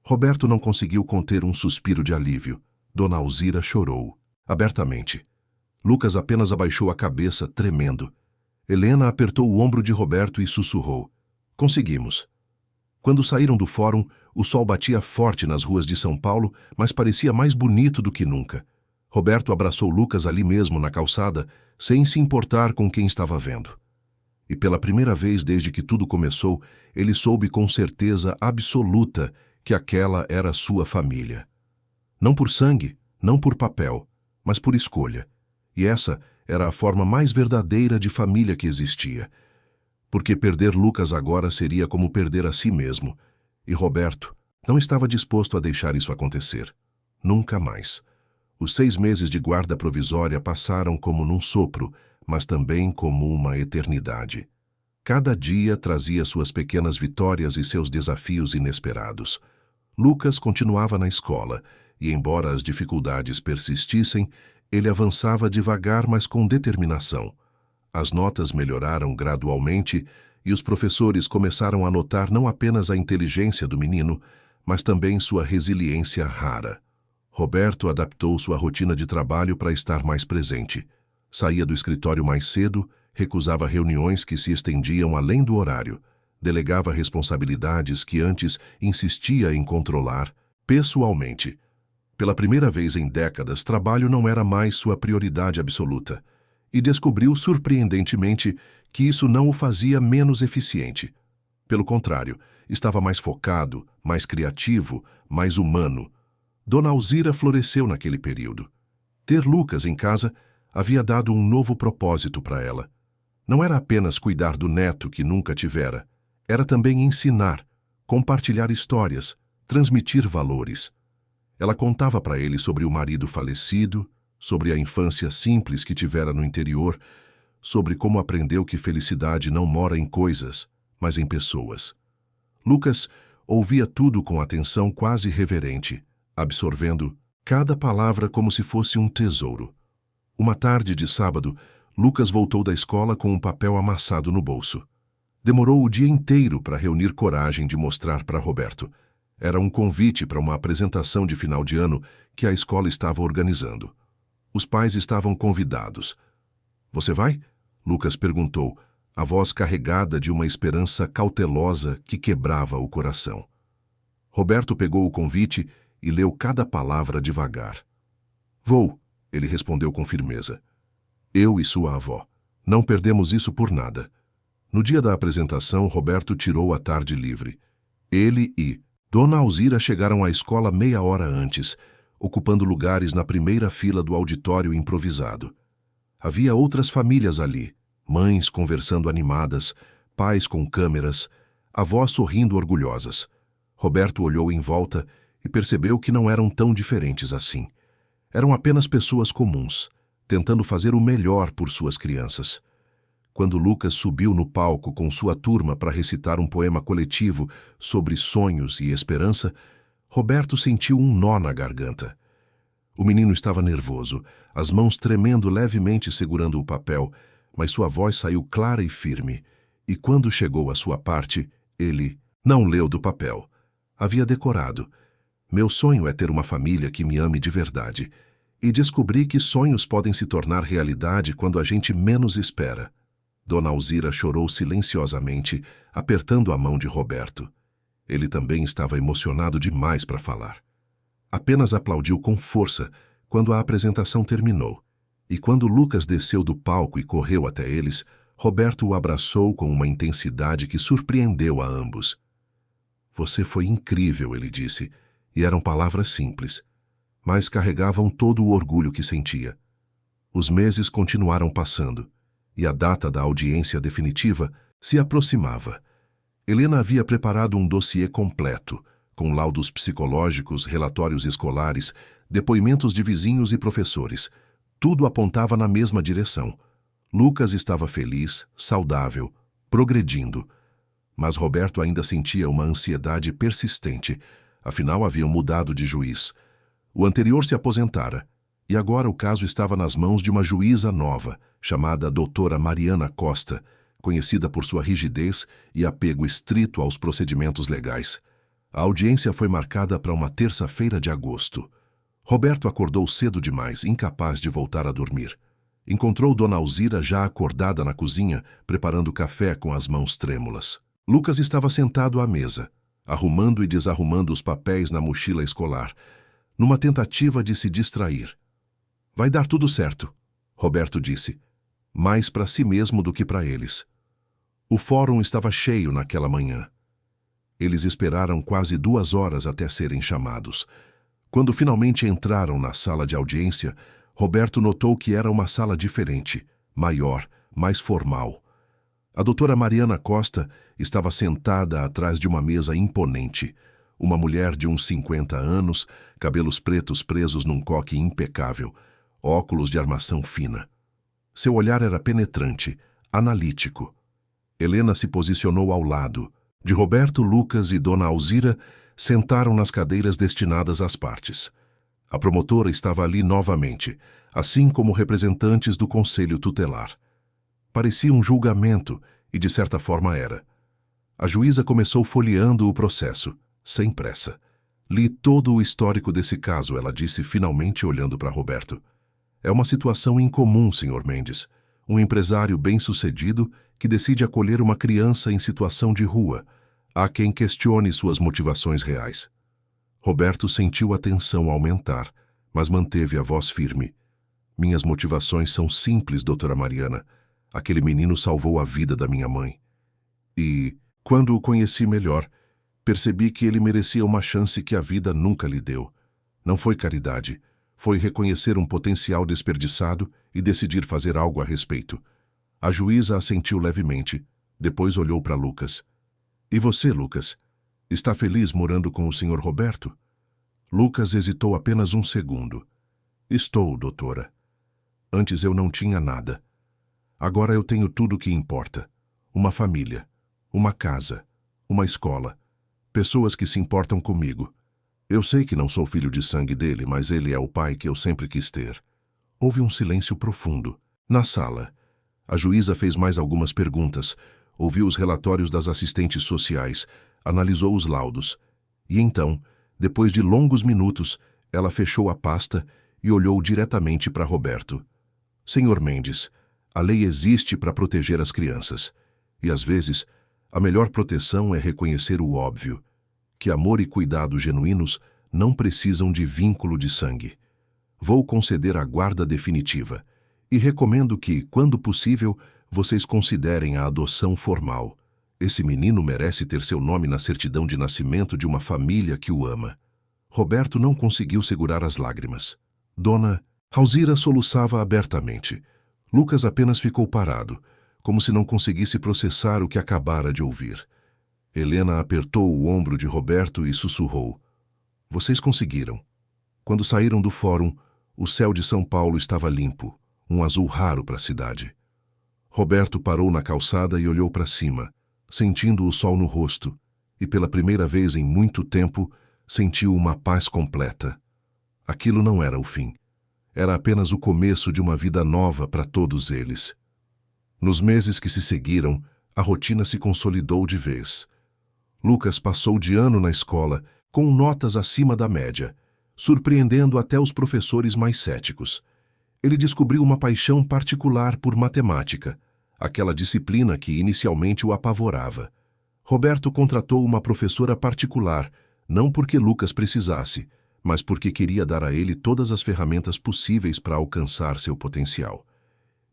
Roberto não conseguiu conter um suspiro de alívio. Dona Alzira chorou, abertamente. Lucas apenas abaixou a cabeça, tremendo. Helena apertou o ombro de Roberto e sussurrou. Conseguimos. Quando saíram do fórum, o sol batia forte nas ruas de São Paulo, mas parecia mais bonito do que nunca. Roberto abraçou Lucas ali mesmo na calçada, sem se importar com quem estava vendo. E pela primeira vez desde que tudo começou, ele soube com certeza absoluta que aquela era sua família. Não por sangue, não por papel, mas por escolha. E essa era a forma mais verdadeira de família que existia. Porque perder Lucas agora seria como perder a si mesmo. E Roberto não estava disposto a deixar isso acontecer. Nunca mais. Os 6 meses de guarda provisória passaram como num sopro, mas também como uma eternidade. Cada dia trazia suas pequenas vitórias e seus desafios inesperados. Lucas continuava na escola, e embora as dificuldades persistissem, ele avançava devagar, mas com determinação. As notas melhoraram gradualmente e os professores começaram a notar não apenas a inteligência do menino, mas também sua resiliência rara. Roberto adaptou sua rotina de trabalho para estar mais presente. Saía do escritório mais cedo, recusava reuniões que se estendiam além do horário, delegava responsabilidades que antes insistia em controlar, pessoalmente. Pela primeira vez em décadas, trabalho não era mais sua prioridade absoluta. E descobriu surpreendentemente que isso não o fazia menos eficiente. Pelo contrário, estava mais focado, mais criativo, mais humano. Dona Alzira floresceu naquele período. Ter Lucas em casa havia dado um novo propósito para ela. Não era apenas cuidar do neto que nunca tivera, era também ensinar, compartilhar histórias, transmitir valores. Ela contava para ele sobre o marido falecido, sobre a infância simples que tivera no interior, sobre como aprendeu que felicidade não mora em coisas, mas em pessoas. Lucas ouvia tudo com atenção quase reverente, absorvendo cada palavra como se fosse um tesouro. Uma tarde de sábado, Lucas voltou da escola com um papel amassado no bolso. Demorou o dia inteiro para reunir coragem de mostrar para Roberto. Era um convite para uma apresentação de final de ano que a escola estava organizando. Os pais estavam convidados. Você vai? Lucas perguntou, a voz carregada de uma esperança cautelosa que quebrava o coração. Roberto pegou o convite e leu cada palavra devagar. Vou, ele respondeu com firmeza. Eu e sua avó. Não perdemos isso por nada. No dia da apresentação, Roberto tirou a tarde livre. Ele e Dona Alzira chegaram à escola meia hora antes, ocupando lugares na primeira fila do auditório improvisado. Havia outras famílias ali, mães conversando animadas, pais com câmeras, avós sorrindo orgulhosas. Roberto olhou em volta e percebeu que não eram tão diferentes assim. Eram apenas pessoas comuns, tentando fazer o melhor por suas crianças. Quando Lucas subiu no palco com sua turma para recitar um poema coletivo sobre sonhos e esperança, Roberto sentiu um nó na garganta. O menino estava nervoso, as mãos tremendo levemente segurando o papel, mas sua voz saiu clara e firme, e quando chegou a sua parte, ele não leu do papel. Havia decorado. Meu sonho é ter uma família que me ame de verdade. E descobri que sonhos podem se tornar realidade quando a gente menos espera. Dona Alzira chorou silenciosamente, apertando a mão de Roberto. Ele também estava emocionado demais para falar. Apenas aplaudiu com força quando a apresentação terminou. E quando Lucas desceu do palco e correu até eles, Roberto o abraçou com uma intensidade que surpreendeu a ambos. Você foi incrível, ele disse, e eram palavras simples, mas carregavam todo o orgulho que sentia. Os meses continuaram passando, e a data da audiência definitiva se aproximava. Helena havia preparado um dossiê completo, com laudos psicológicos, relatórios escolares, depoimentos de vizinhos e professores. Tudo apontava na mesma direção. Lucas estava feliz, saudável, progredindo. Mas Roberto ainda sentia uma ansiedade persistente, afinal haviam mudado de juiz. O anterior se aposentara, e agora o caso estava nas mãos de uma juíza nova, chamada doutora Mariana Costa, conhecida por sua rigidez e apego estrito aos procedimentos legais. A audiência foi marcada para uma terça-feira de agosto. Roberto acordou cedo demais, incapaz de voltar a dormir. Encontrou Dona Alzira já acordada na cozinha, preparando café com as mãos trêmulas. Lucas estava sentado à mesa, arrumando e desarrumando os papéis na mochila escolar, numa tentativa de se distrair. Vai dar tudo certo, Roberto disse, mais para si mesmo do que para eles. O fórum estava cheio naquela manhã. Eles esperaram quase 2 horas até serem chamados. Quando finalmente entraram na sala de audiência, Roberto notou que era uma sala diferente, maior, mais formal. A doutora Mariana Costa estava sentada atrás de uma mesa imponente, uma mulher de uns 50 anos, cabelos pretos presos num coque impecável, óculos de armação fina. Seu olhar era penetrante, analítico. Helena se posicionou ao lado. De Roberto, Lucas e Dona Alzira sentaram nas cadeiras destinadas às partes. A promotora estava ali novamente, assim como representantes do conselho tutelar. Parecia um julgamento, e de certa forma era. A juíza começou folheando o processo, sem pressa. Li todo o histórico desse caso, ela disse finalmente olhando para Roberto. É uma situação incomum, Sr. Mendes. Um empresário bem-sucedido que decide acolher uma criança em situação de rua. Há quem questione suas motivações reais. Roberto sentiu a tensão aumentar, mas manteve a voz firme. Minhas motivações são simples, doutora Mariana. Aquele menino salvou a vida da minha mãe. E, quando o conheci melhor, percebi que ele merecia uma chance que a vida nunca lhe deu. Não foi caridade. Foi reconhecer um potencial desperdiçado e decidir fazer algo a respeito. A juíza assentiu levemente, depois olhou para Lucas. E você, Lucas? Está feliz morando com o Sr. Roberto? Lucas hesitou apenas um segundo. Estou, doutora. Antes eu não tinha nada. Agora eu tenho tudo o que importa. Uma família, uma casa, uma escola, pessoas que se importam comigo. Eu sei que não sou filho de sangue dele, mas ele é o pai que eu sempre quis ter. Houve um silêncio profundo. Na sala, a juíza fez mais algumas perguntas, ouviu os relatórios das assistentes sociais, analisou os laudos, E então, depois de longos minutos, ela fechou a pasta e olhou diretamente para Roberto. Senhor Mendes, a lei existe para proteger as crianças. E às vezes, a melhor proteção é reconhecer o óbvio, que amor e cuidado genuínos não precisam de vínculo de sangue. Vou conceder a guarda definitiva e recomendo que, quando possível, vocês considerem a adoção formal. Esse menino merece ter seu nome na certidão de nascimento de uma família que o ama. Roberto não conseguiu segurar as lágrimas. Dona Alzira soluçava abertamente. Lucas apenas ficou parado, como se não conseguisse processar o que acabara de ouvir. Helena apertou o ombro de Roberto e sussurrou. Vocês conseguiram. Quando saíram do fórum, o céu de São Paulo estava limpo, um azul raro para a cidade. Roberto parou na calçada e olhou para cima, sentindo o sol no rosto, e pela primeira vez em muito tempo, sentiu uma paz completa. Aquilo não era o fim. Era apenas o começo de uma vida nova para todos eles. Nos meses que se seguiram, a rotina se consolidou de vez. Lucas passou de ano na escola, com notas acima da média, surpreendendo até os professores mais céticos. Ele descobriu uma paixão particular por matemática, aquela disciplina que inicialmente o apavorava. Roberto contratou uma professora particular, não porque Lucas precisasse, mas porque queria dar a ele todas as ferramentas possíveis para alcançar seu potencial.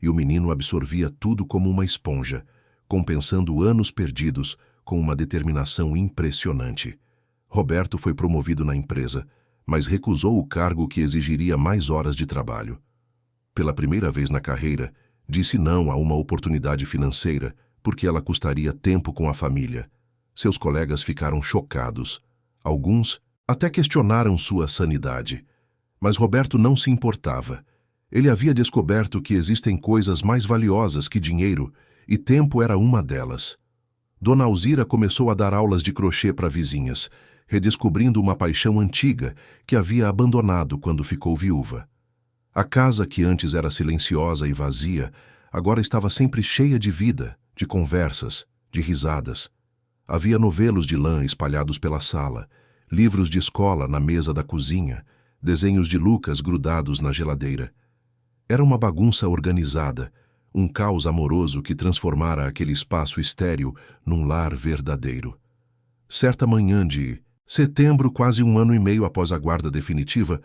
E o menino absorvia tudo como uma esponja, compensando anos perdidos com uma determinação impressionante. Roberto foi promovido na empresa, mas recusou o cargo que exigiria mais horas de trabalho. Pela primeira vez na carreira, disse não a uma oportunidade financeira, porque ela custaria tempo com a família. Seus colegas ficaram chocados. Alguns até questionaram sua sanidade. Mas Roberto não se importava. Ele havia descoberto que existem coisas mais valiosas que dinheiro, e tempo era uma delas. Dona Alzira começou a dar aulas de crochê para vizinhas, redescobrindo uma paixão antiga que havia abandonado quando ficou viúva. A casa, que antes era silenciosa e vazia, agora estava sempre cheia de vida, de conversas, de risadas. Havia novelos de lã espalhados pela sala, livros de escola na mesa da cozinha, desenhos de Lucas grudados na geladeira. Era uma bagunça organizada, um caos amoroso que transformara aquele espaço estéril num lar verdadeiro. Certa manhã de setembro, quase um ano e meio após a guarda definitiva,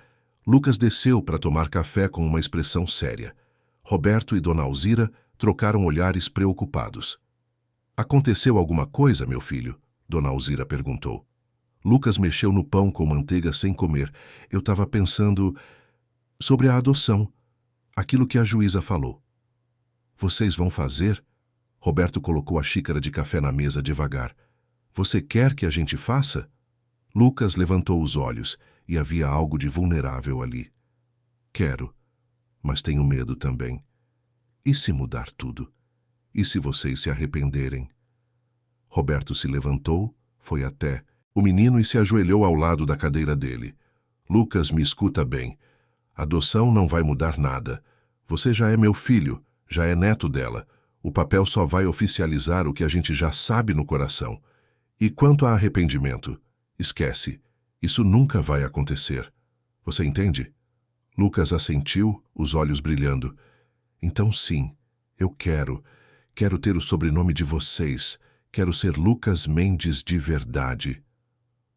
Lucas desceu para tomar café com uma expressão séria. Roberto e Dona Alzira trocaram olhares preocupados. Aconteceu alguma coisa, meu filho? Dona Alzira perguntou. Lucas mexeu no pão com manteiga sem comer. Eu estava pensando sobre a adoção, aquilo que a juíza falou. Vocês vão fazer? Roberto colocou a xícara de café na mesa devagar. Você quer que a gente faça? Lucas levantou os olhos e havia algo de vulnerável ali. Quero, mas tenho medo também. E se mudar tudo? E se vocês se arrependerem? Roberto se levantou, foi até o menino e se ajoelhou ao lado da cadeira dele. Lucas, me escuta bem. Adoção não vai mudar nada. Você já é meu filho, já é neto dela. O papel só vai oficializar o que a gente já sabe no coração. E quanto a arrependimento, esquece. Isso nunca vai acontecer. Você entende? Lucas assentiu, os olhos brilhando. Então sim, eu quero ter o sobrenome de vocês. Quero ser Lucas Mendes de verdade.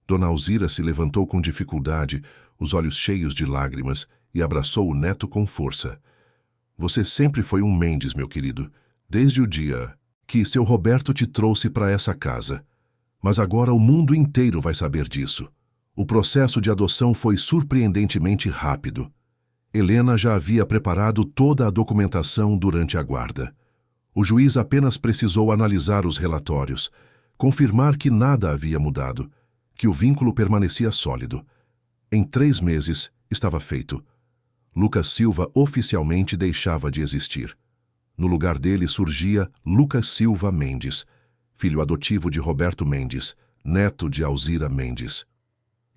Dona Alzira se levantou com dificuldade, os olhos cheios de lágrimas, e abraçou o neto com força. Você sempre foi um Mendes, meu querido, desde o dia que seu Roberto te trouxe para essa casa. Mas agora o mundo inteiro vai saber disso. O processo de adoção foi surpreendentemente rápido. Helena já havia preparado toda a documentação durante a guarda. O juiz apenas precisou analisar os relatórios, confirmar que nada havia mudado, que o vínculo permanecia sólido. Em 3 meses, estava feito. Lucas Silva oficialmente deixava de existir. No lugar dele surgia Lucas Silva Mendes, filho adotivo de Roberto Mendes, neto de Alzira Mendes.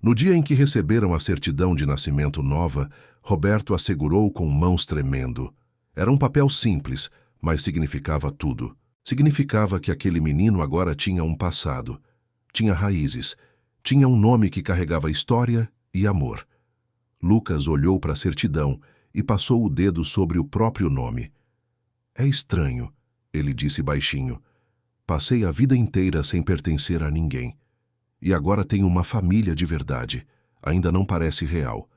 No dia em que receberam a certidão de nascimento nova, Roberto assegurou com mãos tremendo. Era um papel simples, mas significava tudo. Significava que aquele menino agora tinha um passado, tinha raízes, Tinha um nome que carregava história e amor. Lucas olhou para a certidão e passou o dedo sobre o próprio nome. É estranho, ele disse baixinho. Passei a vida inteira sem pertencer a ninguém. E agora tenho uma família de verdade. Ainda não parece real.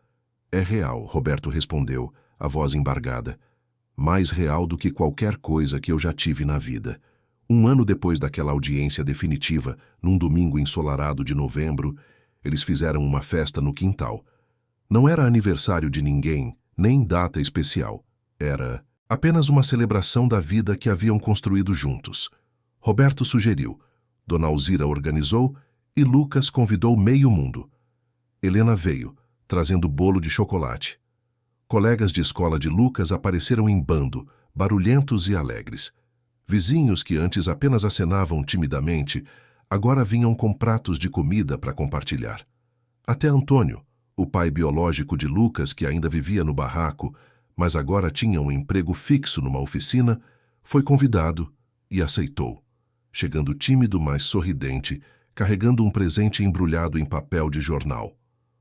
É real, Roberto respondeu, a voz embargada. Mais real do que qualquer coisa que eu já tive na vida. 1 ano depois daquela audiência definitiva, num domingo ensolarado de novembro, eles fizeram uma festa no quintal. Não era aniversário de ninguém, nem data especial. Era apenas uma celebração da vida que haviam construído juntos. Roberto sugeriu, Dona Alzira organizou e Lucas convidou meio mundo. Helena veio, trazendo bolo de chocolate. Colegas de escola de Lucas apareceram em bando, barulhentos e alegres. Vizinhos que antes apenas acenavam timidamente, agora vinham com pratos de comida para compartilhar. Até Antônio, o pai biológico de Lucas, que ainda vivia no barraco, mas agora tinha um emprego fixo numa oficina, foi convidado e aceitou, chegando tímido, mas sorridente, carregando um presente embrulhado em papel de jornal.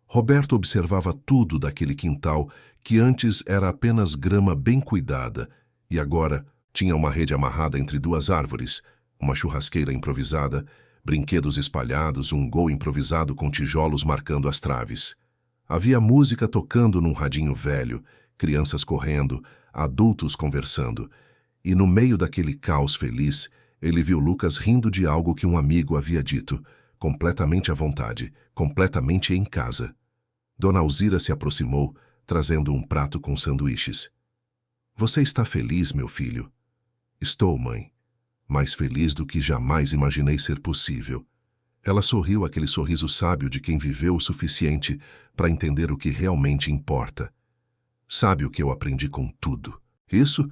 Roberto observava tudo daquele quintal que antes era apenas grama bem cuidada e agora tinha uma rede amarrada entre 2 árvores, uma churrasqueira improvisada, brinquedos espalhados, um gol improvisado com tijolos marcando as traves. Havia música tocando num radinho velho, crianças correndo, adultos conversando, e no meio daquele caos feliz, ele viu Lucas rindo de algo que um amigo havia dito, completamente à vontade, completamente em casa. Dona Alzira se aproximou, trazendo um prato com sanduíches. Você está feliz, meu filho? Estou, mãe. Mais feliz do que jamais imaginei ser possível. Ela sorriu aquele sorriso sábio de quem viveu o suficiente para entender o que realmente importa. Sabe o que eu aprendi com tudo? Isso,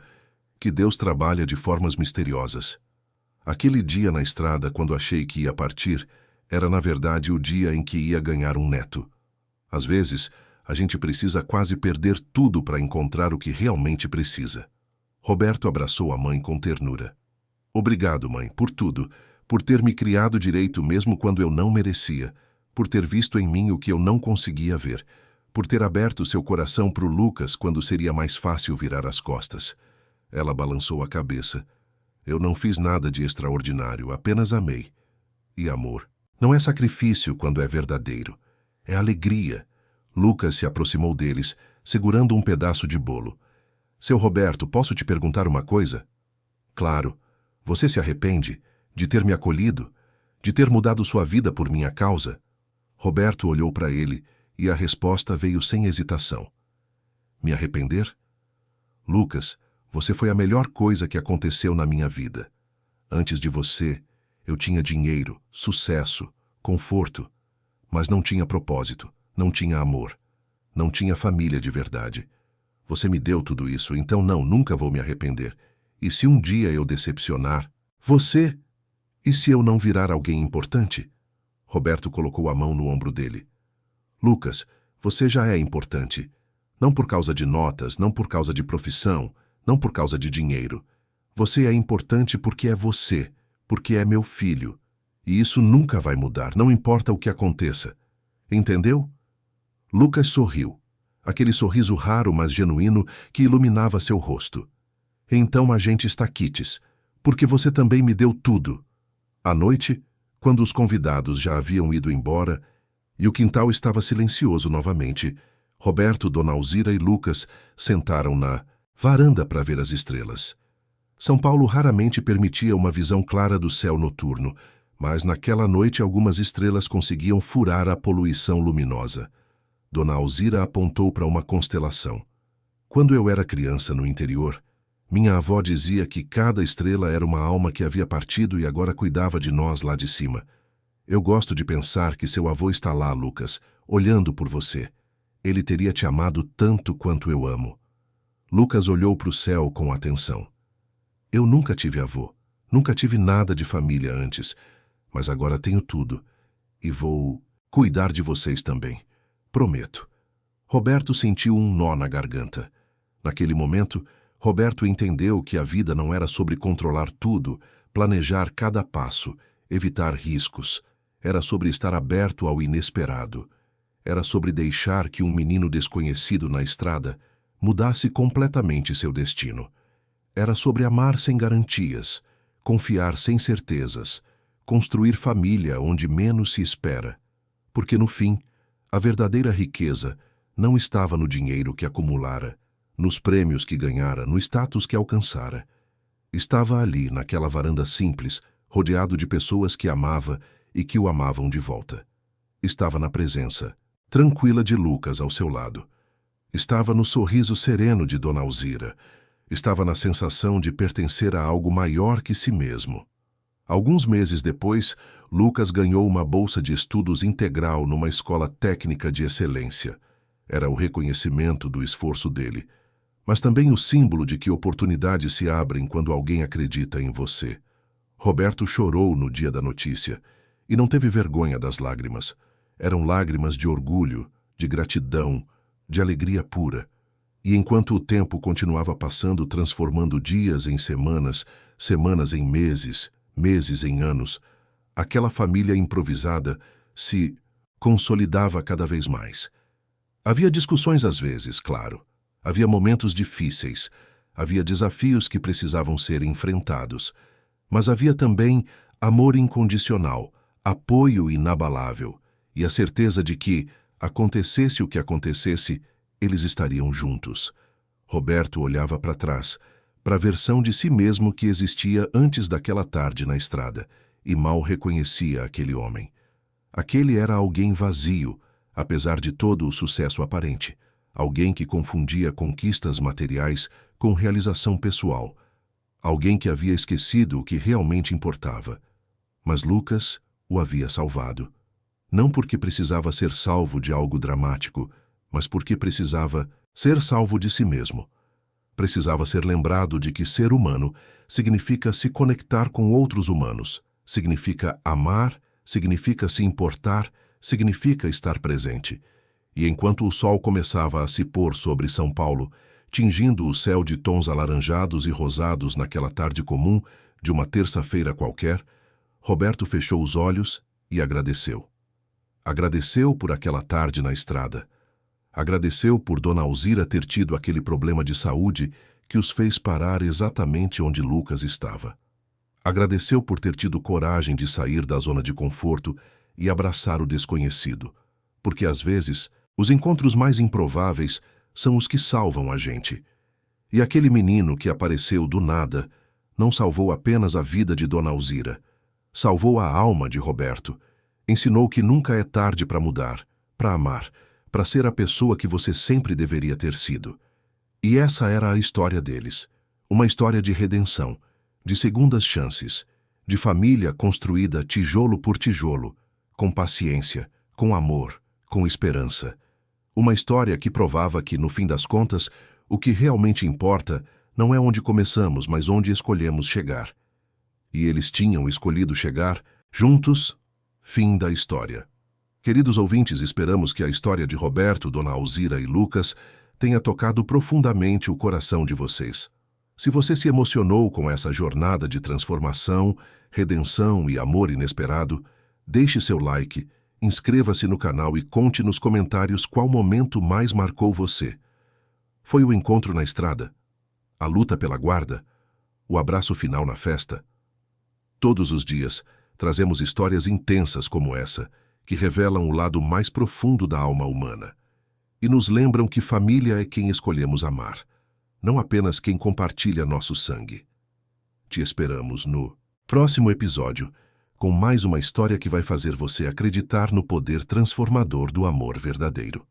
que Deus trabalha de formas misteriosas. Aquele dia na estrada, quando achei que ia partir, era na verdade o dia em que ia ganhar um neto. Às vezes, a gente precisa quase perder tudo para encontrar o que realmente precisa. Roberto abraçou a mãe com ternura. Obrigado, mãe, por tudo, por ter me criado direito mesmo quando eu não merecia, por ter visto em mim o que eu não conseguia ver, por ter aberto seu coração para o Lucas quando seria mais fácil virar as costas. Ela balançou a cabeça. Eu não fiz nada de extraordinário, apenas amei. E amor não é sacrifício quando é verdadeiro. É alegria. Lucas se aproximou deles, segurando um pedaço de bolo. Seu Roberto, posso te perguntar uma coisa? Claro. Você se arrepende de ter me acolhido, de ter mudado sua vida por minha causa? Roberto olhou para ele e a resposta veio sem hesitação. Me arrepender? Lucas, você foi a melhor coisa que aconteceu na minha vida. Antes de você, eu tinha dinheiro, sucesso, conforto, mas não tinha propósito, não tinha amor, não tinha família de verdade. Você me deu tudo isso, então nunca vou me arrepender. E se um dia eu decepcionar você? E se eu não virar alguém importante? Roberto colocou a mão no ombro dele. Lucas, você já é importante. Não por causa de notas, não por causa de profissão, não por causa de dinheiro. Você é importante porque é você, porque é meu filho. E isso nunca vai mudar, não importa o que aconteça. Entendeu? Lucas sorriu. Aquele sorriso raro, mas genuíno, que iluminava seu rosto. Então a gente está quites, porque você também me deu tudo. À noite, quando os convidados já haviam ido embora e o quintal estava silencioso novamente, Roberto, Dona Alzira e Lucas sentaram na varanda para ver as estrelas. São Paulo raramente permitia uma visão clara do céu noturno, mas naquela noite algumas estrelas conseguiam furar a poluição luminosa. Dona Alzira apontou para uma constelação. Quando eu era criança no interior, minha avó dizia que cada estrela era uma alma que havia partido e agora cuidava de nós lá de cima. Eu gosto de pensar que seu avô está lá, Lucas, olhando por você. Ele teria te amado tanto quanto eu amo. Lucas olhou para o céu com atenção. Eu nunca tive avô, nunca tive nada de família antes, mas agora tenho tudo. E vou cuidar de vocês também. Prometo. Roberto sentiu um nó na garganta. Naquele momento, Roberto entendeu que a vida não era sobre controlar tudo, planejar cada passo, evitar riscos. Era sobre estar aberto ao inesperado. Era sobre deixar que um menino desconhecido na estrada mudasse completamente seu destino. Era sobre amar sem garantias, confiar sem certezas, construir família onde menos se espera. Porque, no fim, a verdadeira riqueza não estava no dinheiro que acumulara, nos prêmios que ganhara, no status que alcançara. Estava ali, naquela varanda simples, rodeado de pessoas que amava e que o amavam de volta. Estava na presença, tranquila de Lucas ao seu lado. Estava no sorriso sereno de Dona Alzira. Estava na sensação de pertencer a algo maior que si mesmo. Alguns meses depois, Lucas ganhou uma bolsa de estudos integral numa escola técnica de excelência. Era o reconhecimento do esforço dele, mas também o símbolo de que oportunidades se abrem quando alguém acredita em você. Roberto chorou no dia da notícia e não teve vergonha das lágrimas. Eram lágrimas de orgulho, de gratidão, de alegria pura. E enquanto o tempo continuava passando, transformando dias em semanas, semanas em meses, meses em anos, aquela família improvisada se consolidava cada vez mais. Havia discussões às vezes, claro. Havia momentos difíceis. Havia desafios que precisavam ser enfrentados. Mas havia também amor incondicional, apoio inabalável e a certeza de que, acontecesse o que acontecesse, eles estariam juntos. Roberto olhava para trás, para a versão de si mesmo que existia antes daquela tarde na estrada, e mal reconhecia aquele homem. Aquele era alguém vazio, apesar de todo o sucesso aparente. Alguém que confundia conquistas materiais com realização pessoal. Alguém que havia esquecido o que realmente importava. Mas Lucas o havia salvado. Não porque precisava ser salvo de algo dramático, mas porque precisava ser salvo de si mesmo. Precisava ser lembrado de que ser humano significa se conectar com outros humanos, significa amar, significa se importar, significa estar presente. E enquanto o sol começava a se pôr sobre São Paulo, tingindo o céu de tons alaranjados e rosados naquela tarde comum de uma terça-feira qualquer, Roberto fechou os olhos e agradeceu. Agradeceu por aquela tarde na estrada. Agradeceu por Dona Alzira ter tido aquele problema de saúde que os fez parar exatamente onde Lucas estava. Agradeceu por ter tido coragem de sair da zona de conforto e abraçar o desconhecido, porque às vezes os encontros mais improváveis são os que salvam a gente. E aquele menino que apareceu do nada não salvou apenas a vida de Dona Alzira, salvou a alma de Roberto, ensinou que nunca é tarde para mudar, para amar, para ser a pessoa que você sempre deveria ter sido. E essa era a história deles, uma história de redenção, de segundas chances, de família construída tijolo por tijolo, com paciência, com amor, com esperança. Uma história que provava que, no fim das contas, o que realmente importa não é onde começamos, mas onde escolhemos chegar. E eles tinham escolhido chegar juntos. Fim da história. Queridos ouvintes, esperamos que a história de Roberto, Dona Alzira e Lucas tenha tocado profundamente o coração de vocês. Se você se emocionou com essa jornada de transformação, redenção e amor inesperado, deixe seu like, inscreva-se no canal e conte nos comentários qual momento mais marcou você. Foi o encontro na estrada? A luta pela guarda? O abraço final na festa? Todos os dias, trazemos histórias intensas como essa, que revelam o lado mais profundo da alma humana. E nos lembram que família é quem escolhemos amar, não apenas quem compartilha nosso sangue. Te esperamos no próximo episódio, com mais uma história que vai fazer você acreditar no poder transformador do amor verdadeiro.